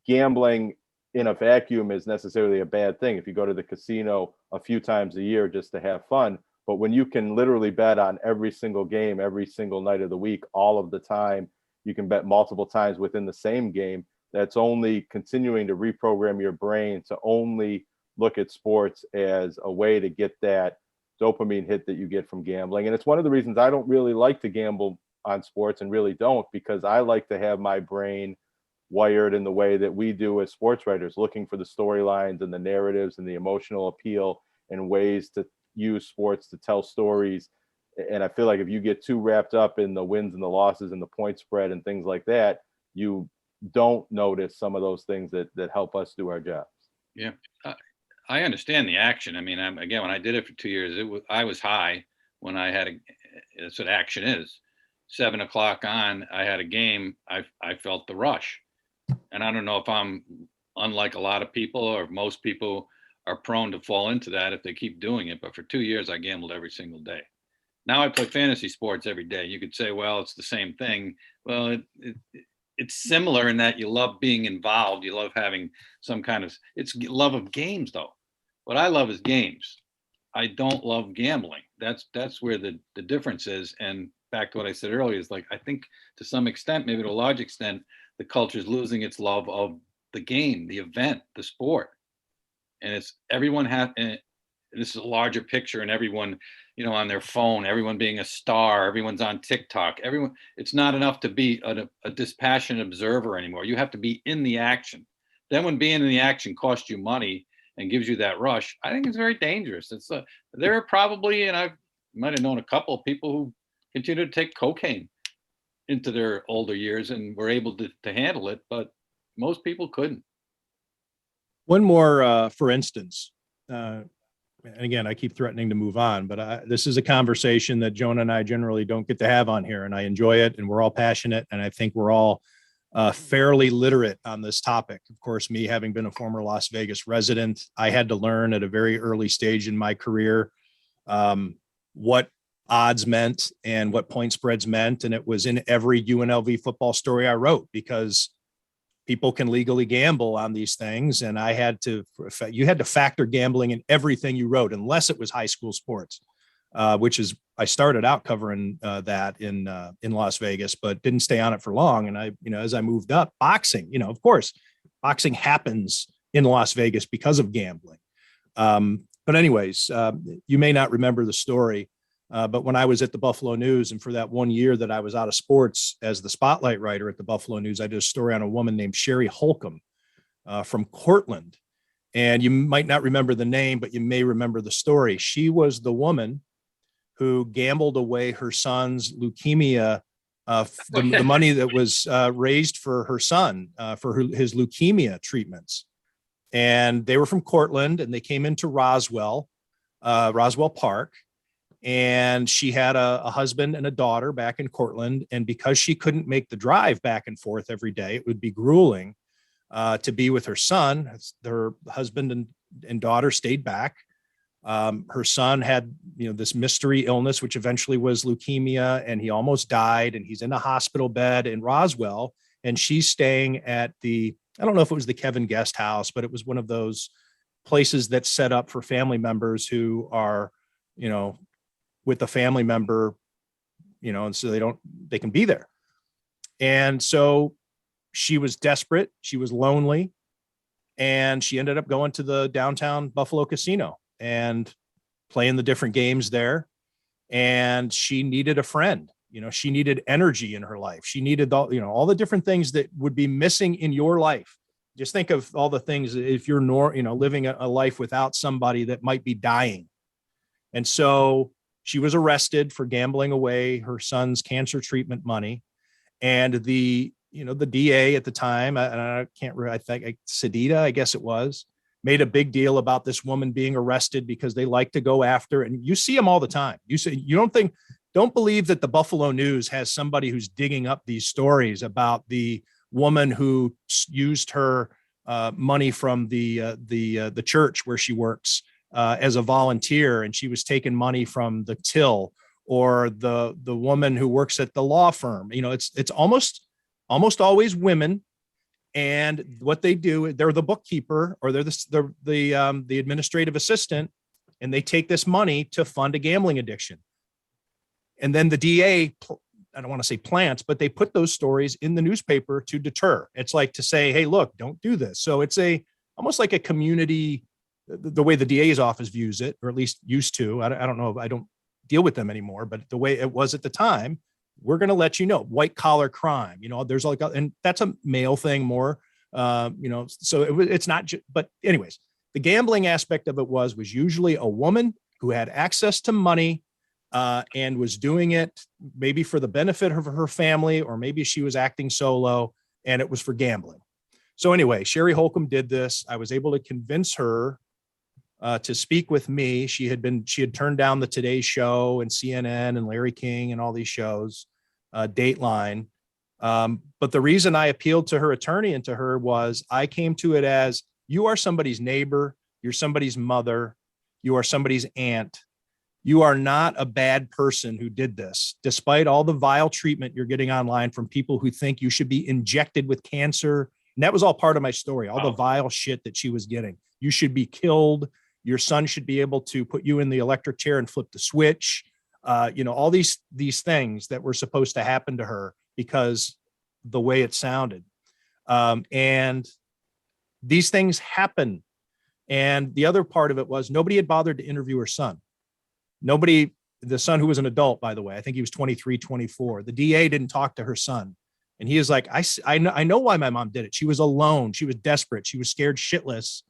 gambling in a vacuum is necessarily a bad thing. If you go to the casino a few times a year just to have fun, but when you can literally bet on every single game, every single night of the week, all of the time, you can bet multiple times within the same game. That's only continuing to reprogram your brain to only look at sports as a way to get that dopamine hit that you get from gambling. And it's one of the reasons I don't really like to gamble on sports, and really don't, because I like to have my brain wired in the way that we do as sports writers, looking for the storylines and the narratives and the emotional appeal and ways to use sports to tell stories. And I feel like if you get too wrapped up in the wins and the losses and the point spread and things like that, you don't notice some of those things that help us do our jobs. Yeah, I understand the action. I mean, again, when I did it for 2 years, I was high when I had that's what action is. 7 o'clock on, I had a game. I felt the rush, and I don't know if I'm unlike a lot of people, or most people are prone to fall into that if they keep doing it. But for 2 years, I gambled every single day. Now I play fantasy sports every day. You could say, well, it's the same thing. Well, it's similar in that you love being involved. You love having some kind of, it's love of games though. What I love is games. I don't love gambling. That's where the difference is. And back to what I said earlier, is like, I think to some extent, maybe to a large extent, the culture is losing its love of the game, the event, the sport. And it's everyone and this is a larger picture, and everyone, on their phone, everyone being a star, everyone's on TikTok, everyone, it's not enough to be a dispassionate observer anymore. You have to be in the action. Then when being in the action costs you money and gives you that rush, I think it's very dangerous. There are probably, and I might have known a couple of people who continue to take cocaine into their older years and were able to handle it, but most people couldn't. One more, for instance, and again, I keep threatening to move on, but this is a conversation that Jonah and I generally don't get to have on here, and I enjoy it, and we're all passionate, and I think we're all fairly literate on this topic. Of course, me having been a former Las Vegas resident, I had to learn at a very early stage in my career what odds meant and what point spreads meant, and it was in every UNLV football story I wrote, because people can legally gamble on these things. And you had to factor gambling in everything you wrote, unless it was high school sports, which is, I started out covering that in Las Vegas, but didn't stay on it for long. And as I moved up, boxing, of course, boxing happens in Las Vegas because of gambling. But anyways, you may not remember the story, but when I was at the Buffalo News, and for that 1 year that I was out of sports as the spotlight writer at the Buffalo News, I did a story on a woman named Sherry Holcomb from Cortland. And you might not remember the name, but you may remember the story. She was the woman who gambled away her son's leukemia, the money that was raised for her son for his leukemia treatments. And they were from Cortland, and they came into Roswell Park. And she had a husband and a daughter back in Cortland. And because she couldn't make the drive back and forth every day, it would be grueling to be with her son. Her husband and daughter stayed back. Her son had, this mystery illness, which eventually was leukemia, and he almost died, and he's in a hospital bed in Roswell. And she's staying at I don't know if it was the Kevin Guest House, but it was one of those places that's set up for family members who are, with a family member, and so they can be there. And so she was desperate. She was lonely. And she ended up going to the downtown Buffalo casino and playing the different games there. And she needed a friend. She needed energy in her life. She needed all the different things that would be missing in your life. Just think of all the things if you're living a life without somebody that might be dying. And so she was arrested for gambling away her son's cancer treatment money. And the DA at the time, I can't remember, I think Sedita, I guess it was, made a big deal about this woman being arrested because they like to go after, and you see them all the time. Don't believe that the Buffalo News has somebody who's digging up these stories about the woman who used her money from the church where she works as a volunteer, and she was taking money from the till, or the woman who works at the law firm. It's almost always women, And what they do, they're the bookkeeper or they're the administrative assistant, and they take this money to fund a gambling addiction. And then the DA, I don't want to say plants, but they put those stories in the newspaper to deter. It's like to say, hey, look, don't do this. So it's almost like a community, the way the DA's office views it, or at least used to. I don't know. I don't deal with them anymore, but the way it was at the time, we're going to let you know, white collar crime, there's like, and that's a male thing more, so it's not, but anyways, the gambling aspect of it was usually a woman who had access to money, and was doing it maybe for the benefit of her family, or maybe she was acting solo and it was for gambling. So anyway, Sherry Holcomb did this. I was able to convince her to speak with me. She had turned down the Today Show and CNN and Larry King and all these shows, Dateline. But the reason I appealed to her attorney and to her was I came to it as, you are somebody's neighbor, you're somebody's mother, you are somebody's aunt. You are not a bad person who did this, despite all the vile treatment you're getting online from people who think you should be injected with cancer. And that was all part of my story, all the vile shit that she was getting. You should be killed. Your son should be able to put you in the electric chair and flip the switch. All these things that were supposed to happen to her because the way it sounded. And these things happen. And the other part of it was nobody had bothered to interview her son. The son who was an adult, by the way, I think he was 23, 24. The DA didn't talk to her son. And he is like, I know why my mom did it. She was alone. She was desperate. She was scared shitless.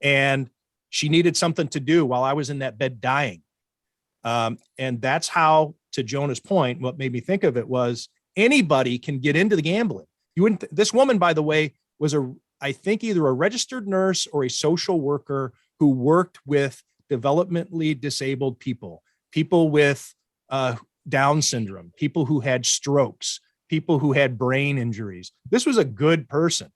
And she needed something to do while I was in that bed dying. And that's how, to Jonah's point, what made me think of it was anybody can get into the gambling. This woman, by the way, was I think either a registered nurse or a social worker who worked with developmentally disabled people with Down syndrome, people who had strokes, people who had brain injuries. This was a good person.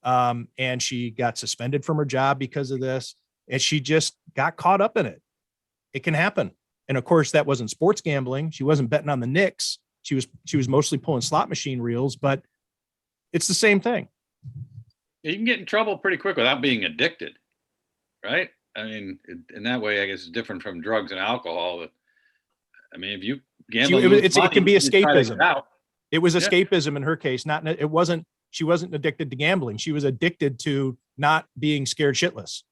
And she got suspended from her job because of this. And she just got caught up in it. It can happen. And of course, that wasn't sports gambling. She wasn't betting on the Knicks. She was mostly pulling slot machine reels, but it's the same thing. You can get in trouble pretty quick without being addicted, right? I mean, in that way, I guess it's different from drugs and alcohol. But I mean, if you gamble, it can be escapism. It was Yeah. escapism in her case. She wasn't addicted to gambling. She was addicted to not being scared shitless.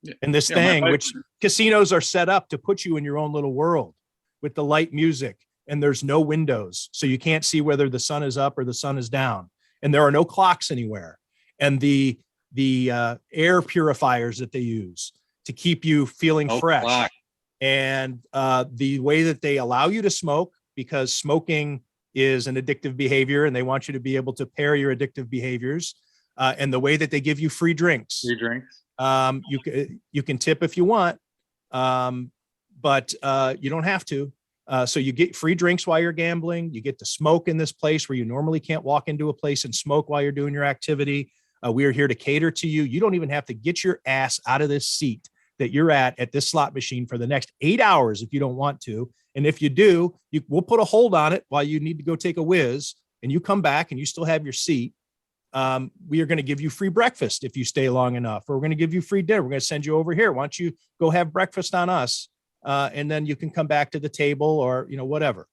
Yeah. And this thing, which casinos are set up to put you in your own little world with the light music, and there's no windows. So you can't see whether the sun is up or the sun is down. And there are no clocks anywhere. And the air purifiers that they use to keep you feeling fresh. Clock. And the way that they allow you to smoke, because smoking is an addictive behavior and they want you to be able to pair your addictive behaviors, and the way that they give you free drinks. You can tip if you want, but you don't have to. So you get free drinks while you're gambling. You get to smoke in this place where you normally can't walk into a place and smoke while you're doing your activity. We are here to cater to you. You don't even have to get your ass out of this seat that you're at this slot machine for the next 8 hours if you don't want to. And if you do, we'll put a hold on it while you need to go take a whiz, and you come back and you still have your seat. We are going to give you free breakfast if you stay long enough, or we're going to give you free dinner. We're going to send you over here. Why don't you go have breakfast on us? And then you can come back to the table or, whatever.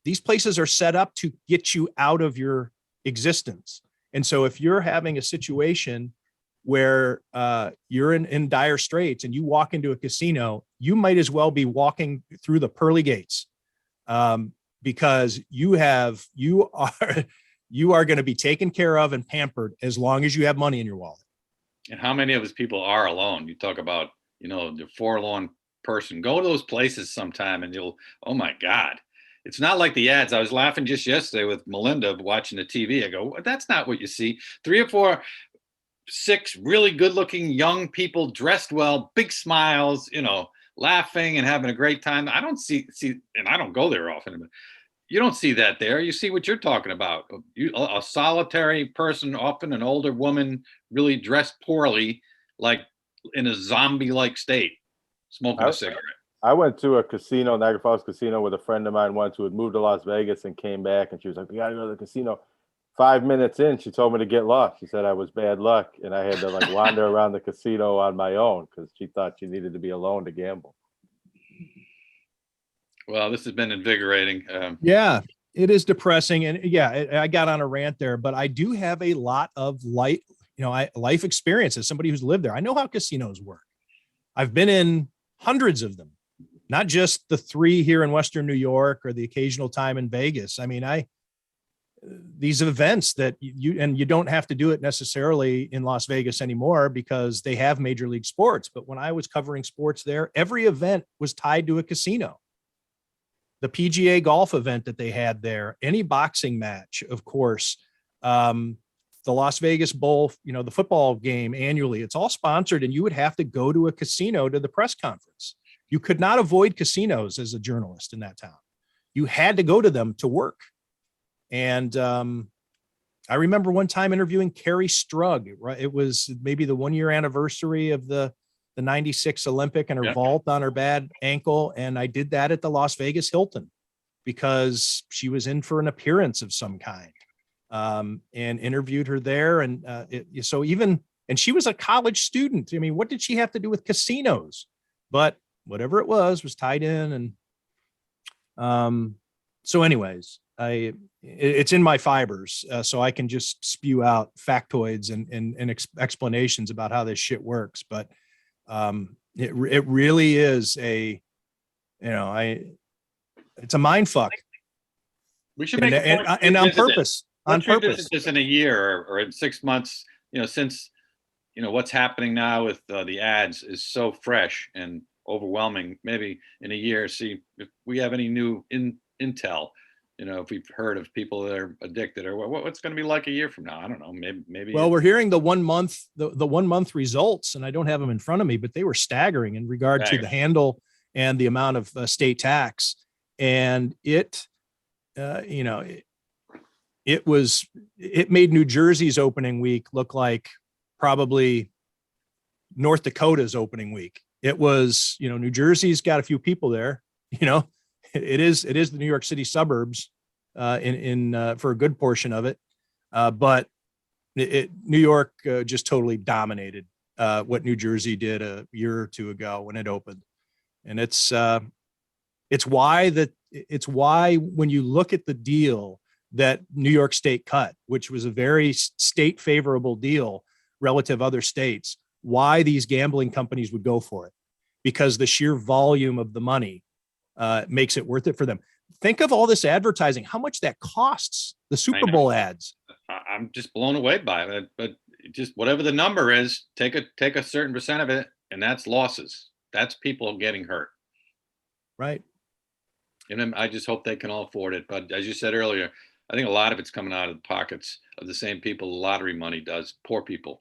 These places are set up to get you out of your existence. And so if you're having a situation where you're in dire straits and you walk into a casino, you might as well be walking through the pearly gates, because you are going to be taken care of and pampered as long as you have money in your wallet. And how many of us people are alone? You talk about, the forlorn person. Go to those places sometime and oh my God. It's not like the ads. I was laughing just yesterday with Melinda watching the TV. I go, that's not what you see. 3 or 4, 6 really good looking young people dressed well, big smiles, laughing and having a great time. I don't see, and I don't go there often, but you don't see that there. You see what you're talking about. A solitary person, often an older woman, really dressed poorly, like in a zombie-like state, smoking a cigarette. I went to a casino, Niagara Falls Casino, with a friend of mine once who had moved to Las Vegas and came back, and she was like, "We got to go to the casino." 5 minutes in, she told me to get lost. She said I was bad luck, and I had to like wander around the casino on my own because she thought she needed to be alone to gamble. Well, this has been invigorating. Yeah, it is depressing. And yeah, I got on a rant there, but I do have a lot of life experience as somebody who's lived there. I know how casinos work. I've been in hundreds of them, not just the 3 here in Western New York or the occasional time in Vegas. I mean, these events that you don't have to do it necessarily in Las Vegas anymore because they have major league sports. But when I was covering sports there, every event was tied to a casino. The PGA golf event that they had there, any boxing match, of course, the Las Vegas Bowl, the football game annually, it's all sponsored, and you would have to go to a casino to the press conference. You could not avoid casinos as a journalist in that town. You had to go to them to work. And I remember one time interviewing Carrie Strug. Right? It was maybe the 1-year anniversary of the 96 Olympic and her vault on her bad ankle. And I did that at the Las Vegas Hilton because she was in for an appearance of some kind, and interviewed her there. And and she was a college student. I mean, what did she have to do with casinos? But whatever it was tied in. And so anyways, it's in my fibers, so I can just spew out factoids and explanations about how this shit works. But it really is it's a mind fuck. We should make and on purpose. On purpose. Just in a year or in 6 months, since what's happening now with the ads is so fresh and overwhelming. Maybe in a year, see if we have any new intel. If we've heard of people that are addicted, or what's going to be like a year from now. I don't know. Maybe. Well, we're hearing the 1 month, the 1 month results, and I don't have them in front of me, but they were staggering in regard to the handle and the amount of state tax. And it made New Jersey's opening week look like probably North Dakota's opening week. It was, New Jersey's got a few people there, It is the New York City suburbs for a good portion of it. But New York just totally dominated what New Jersey did a year or two ago when it opened. And it's why when you look at the deal that New York State cut, which was a very state favorable deal relative to other states, why these gambling companies would go for it, because the sheer volume of the money makes it worth it for them. Think of all this advertising, how much that costs, the Super Bowl ads. I'm just blown away by it, but just whatever the number is, take a certain percent of it, and that's losses. That's people getting hurt. Right. And I just hope they can all afford it. But as you said earlier, I think a lot of it's coming out of the pockets of the same people the lottery money does, poor people.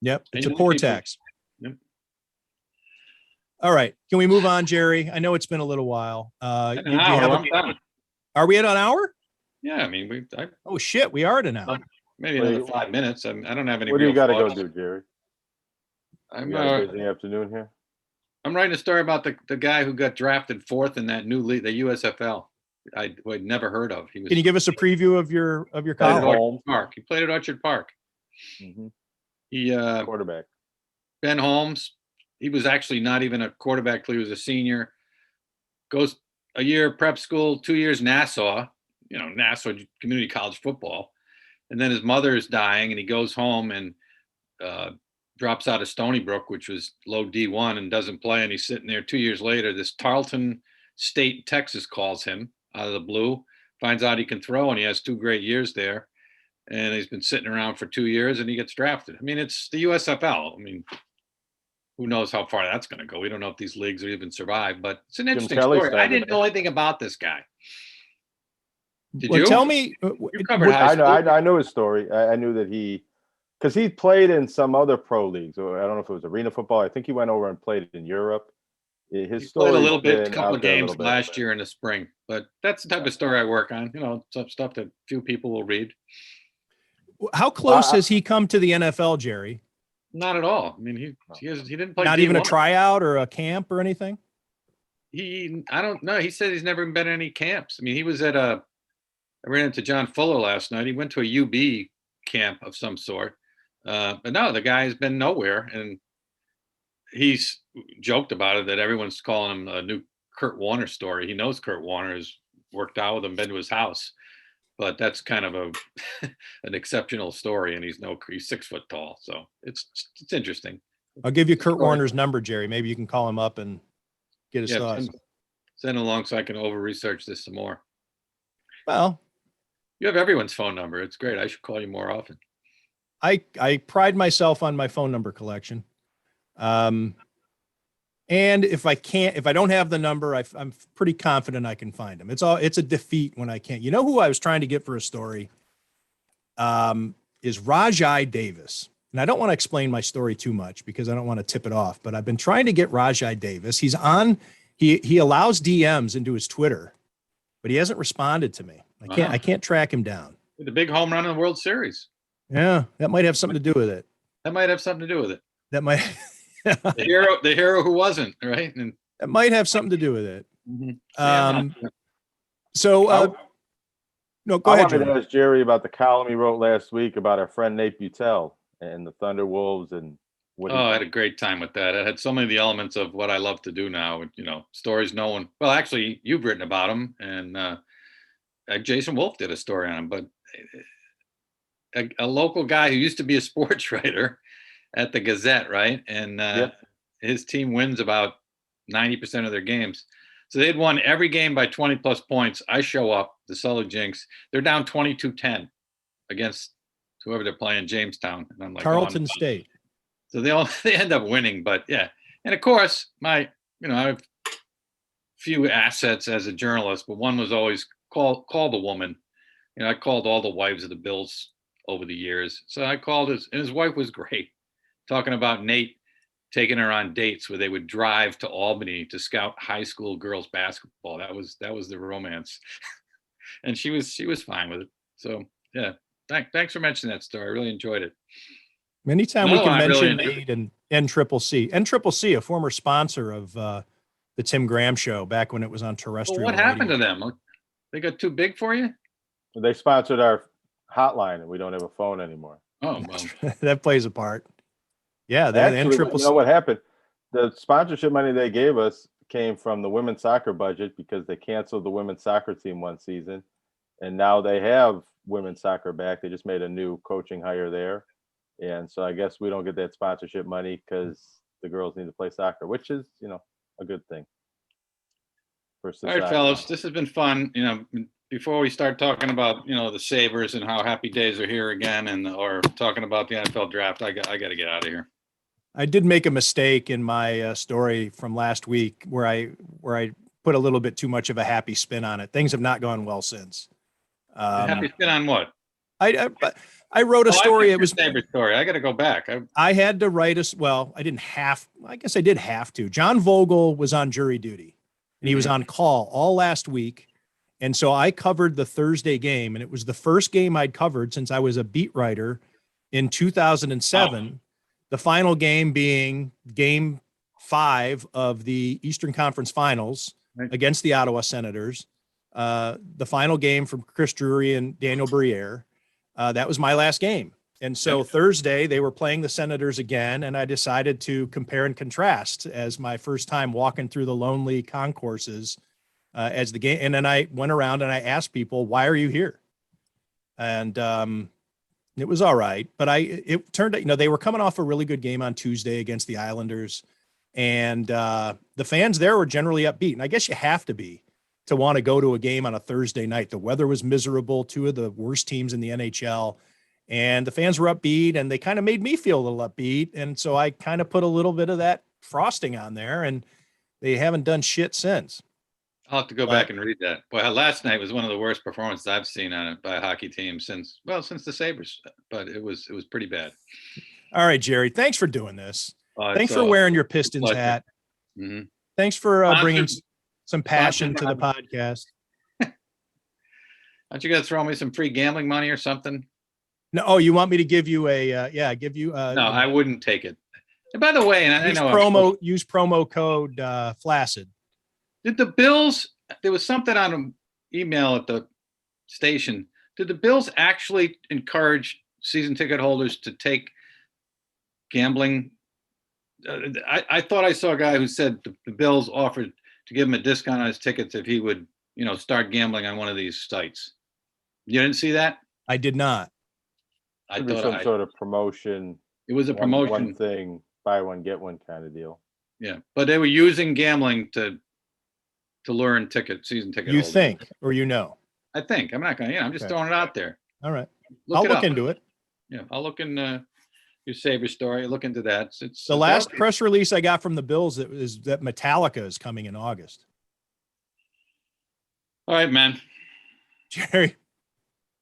Yep. It's a poor tax. Yep. All right. Can we move on, Jerry? I know it's been a little while. I'm done. Are we at an hour? Yeah. I mean, oh shit. We are at an hour. Maybe another 5 minutes. I don't have any. What do you got to go do, Jerry? I'm busy afternoon here. I'm writing a story about the guy who got drafted 4th in that new league, the USFL. I'd never heard of. Can you give us a preview of your column? He played at Orchard Park. Mm-hmm. He quarterback. Ben Holmes. He was actually not even a quarterback till he was a senior. Goes a year prep school, 2 years Nassau. Nassau Community College football, and then his mother is dying, and he goes home and drops out of Stony Brook, which was low D1, and doesn't play. And he's sitting there 2 years later. This Tarleton State, Texas, calls him out of the blue, finds out he can throw, and he has 2 great years there. And he's been sitting around for 2 years, and he gets drafted. I mean, it's the USFL. I mean, who knows how far that's going to go? We don't know if these leagues will even survive, but it's an interesting story. I didn't know anything about this guy. Did you? Tell me. You covered high school. I know his story. I knew that because he played in some other pro leagues. Or I don't know if it was arena football. I think he went over and played in Europe. His story played a little bit, a couple of games last year in the spring, but that's the type of story I work on. Some stuff that few people will read. How close has he come to the NFL, Jerry? Not at all. I mean, he didn't play. Not even a tryout or a camp or anything. I don't know. He said he's never been in any camps. I mean, he was at a I ran into John Fuller last night. He went to a UB camp of some sort. But no, the guy has been nowhere. And he's joked about it that everyone's calling him a new Kurt Warner story. He knows Kurt Warner has worked out with him, been to his house. But that's kind of a an exceptional story. And he's 6 foot tall. So it's interesting. I'll give you Kurt Warner's number, Jerry. Maybe you can call him up and get his thoughts. Send along so I can over-research this some more. Well, you have everyone's phone number. It's great. I should call you more often. I pride myself on my phone number collection. And if I don't have the number, I'm pretty confident I can find them. It's a defeat when I can't. You know who I was trying to get for a story? Is Rajai Davis. And I don't want to explain my story too much because I don't want to tip it off, but I've been trying to get Rajai Davis. He's on, he allows DMs into his Twitter, but he hasn't responded to me. I can't track him down. The big home run in the World Series. Yeah, that might have something to do with it. That might have something to do with it. That might the hero who wasn't, right? And that might have something to do with it. Mm-hmm. No, go ahead. I wanted to ask Jerry about the column he wrote last week about our friend Nate Butel and the Thunderwolves and what. I had a great time with that. It had so many of the elements of what I love to do now. You know, stories no one. Well, actually, you've written about him, and Jason Wolf did a story on him. But a local guy who used to be a sports writer at the Gazette, right? And his team wins about 90% of their games. So they'd won every game by 20 plus points. I show up, the Sully Jinx. They're down 22-10 against whoever they're playing, Jamestown. And I'm like, Carleton State. So they end up winning, but yeah. And of course, I have few assets as a journalist, but one was always call the woman. You know, I called all the wives of the Bills over the years. So I called his wife was great, talking about Nate taking her on dates where they would drive to Albany to scout high school girls basketball. That was the romance. And she was fine with it. So yeah, thanks for mentioning that story. I really enjoyed it. Anytime we can mention Nate and NCCC. NCCC, a former sponsor of the Tim Graham show back when it was on terrestrial. Well, what happened to them? They got too big for you? They sponsored our hotline and we don't have a phone anymore. Oh, well. That plays a part. Yeah, actually, you know what happened? The sponsorship money they gave us came from the women's soccer budget because they canceled the women's soccer team one season, and now they have women's soccer back. They just made a new coaching hire there, and so I guess we don't get that sponsorship money because the girls need to play soccer, which is a good thing for society. All right, fellas, this has been fun. Before we start talking about the Sabres and how happy days are here again, or talking about the NFL draft, I got to get out of here. I did make a mistake in my story from last week where I put a little bit too much of a happy spin on it. Things have not gone well since. Happy spin on what? I wrote a story. It was Sabres story. I got to go back. I had to write I didn't have. I guess I did have to. John Vogel was on jury duty, and he was on call all last week. And so I covered the Thursday game, and it was the first game I'd covered since I was a beat writer in 2007. Oh. The final game being game 5 of the Eastern Conference Finals against the Ottawa Senators. The final game from Chris Drury and Daniel Briere. That was my last game. And so Thursday they were playing the Senators again, and I decided to compare and contrast as my first time walking through the lonely concourses as the game. And then I went around and I asked people, why are you here? And it was all right. But it turned out, they were coming off a really good game on Tuesday against the Islanders. And the fans there were generally upbeat. And I guess you have to be to want to go to a game on a Thursday night. The weather was miserable, 2 of the worst teams in the NHL. And the fans were upbeat, and they kind of made me feel a little upbeat. And so I kind of put a little bit of that frosting on there, and they haven't done shit since. I'll have to go back and read that. Boy, last night was one of the worst performances I've seen on it by a hockey team since the Sabres, but it was pretty bad. All right, Jerry, thanks for doing this. Thanks for wearing your Pistons hat. Mm-hmm. Thanks for bringing some passion to the podcast. Aren't you going to throw me some free gambling money or something? No. Oh, you want me to give you no, I wouldn't take it. And by the way, use promo code Flaccid. Did the Bills, there was something on an email at the station, did the Bills actually encourage season ticket holders to take gambling? I thought I saw a guy who said the Bills offered to give him a discount on his tickets if he would, start gambling on one of these sites. You didn't see that? I did not. I Could be thought some sort of promotion. it was a promotion. One thing, buy one get one kind of deal. Yeah, but they were using gambling to learn season ticket You holders. think, or I think. I'm not gonna. I'm just Okay. throwing it out there. All right. Look I'll it look up. into it. Yeah, I'll look in your Saber story. Look into that. It's The last press release I got from the Bills is that Metallica is coming in August. All right, man. Jerry,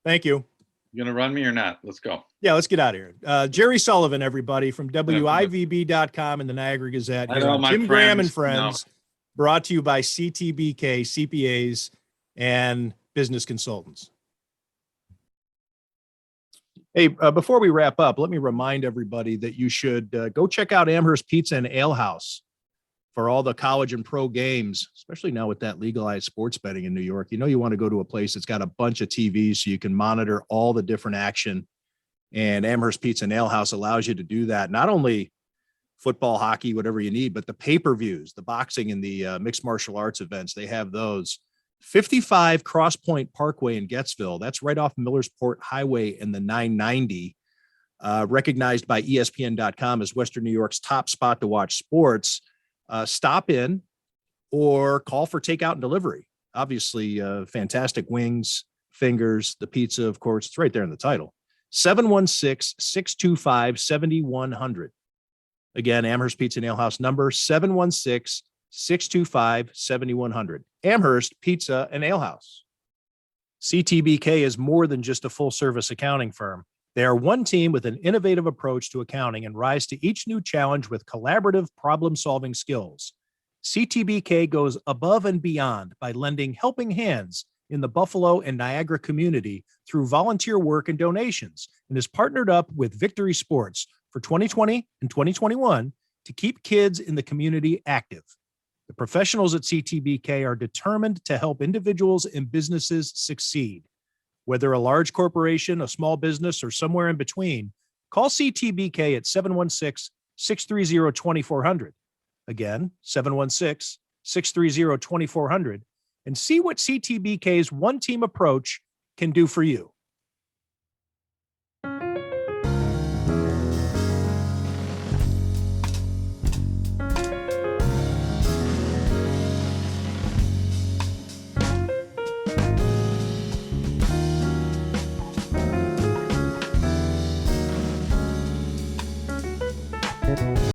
thank you. You gonna run me or not? Let's go. Yeah, let's get out of here. Jerry Sullivan, everybody, from WIVB.com and the Niagara Gazette. I Here know on my Jim Graham and friends, Friends, brought to you by CTBK, CPAs, and business consultants. Hey, before we wrap up, let me remind everybody that you should go check out Amherst Pizza and Ale House for all the college and pro games, especially now with that legalized sports betting in New York. You want to go to a place that's got a bunch of TVs so you can monitor all the different action. And Amherst Pizza and Ale House allows you to do that. Not only football, hockey, whatever you need, but the pay-per-views, the boxing and the mixed martial arts events, they have those. 55 Cross Point Parkway in Gettsville. That's right off Millersport Highway in the 990. Recognized by ESPN.com as Western New York's top spot to watch sports. Stop in or call for takeout and delivery. Obviously, fantastic wings, fingers, the pizza, of course. It's right there in the title. 716-625-7100. Again, Amherst Pizza and Ale House number 716-625-7100. Amherst Pizza and Ale House. CTBK is more than just a full-service accounting firm. They are one team with an innovative approach to accounting and rise to each new challenge with collaborative problem-solving skills. CTBK goes above and beyond by lending helping hands in the Buffalo and Niagara community through volunteer work and donations, and is partnered up with Victory Sports for 2020 and 2021 to keep kids in the community active. The professionals at CTBK are determined to help individuals and businesses succeed. Whether a large corporation, a small business, or somewhere in between, call CTBK at 716-630-2400. Again, 716-630-2400, and see what CTBK's one-team approach can do for you.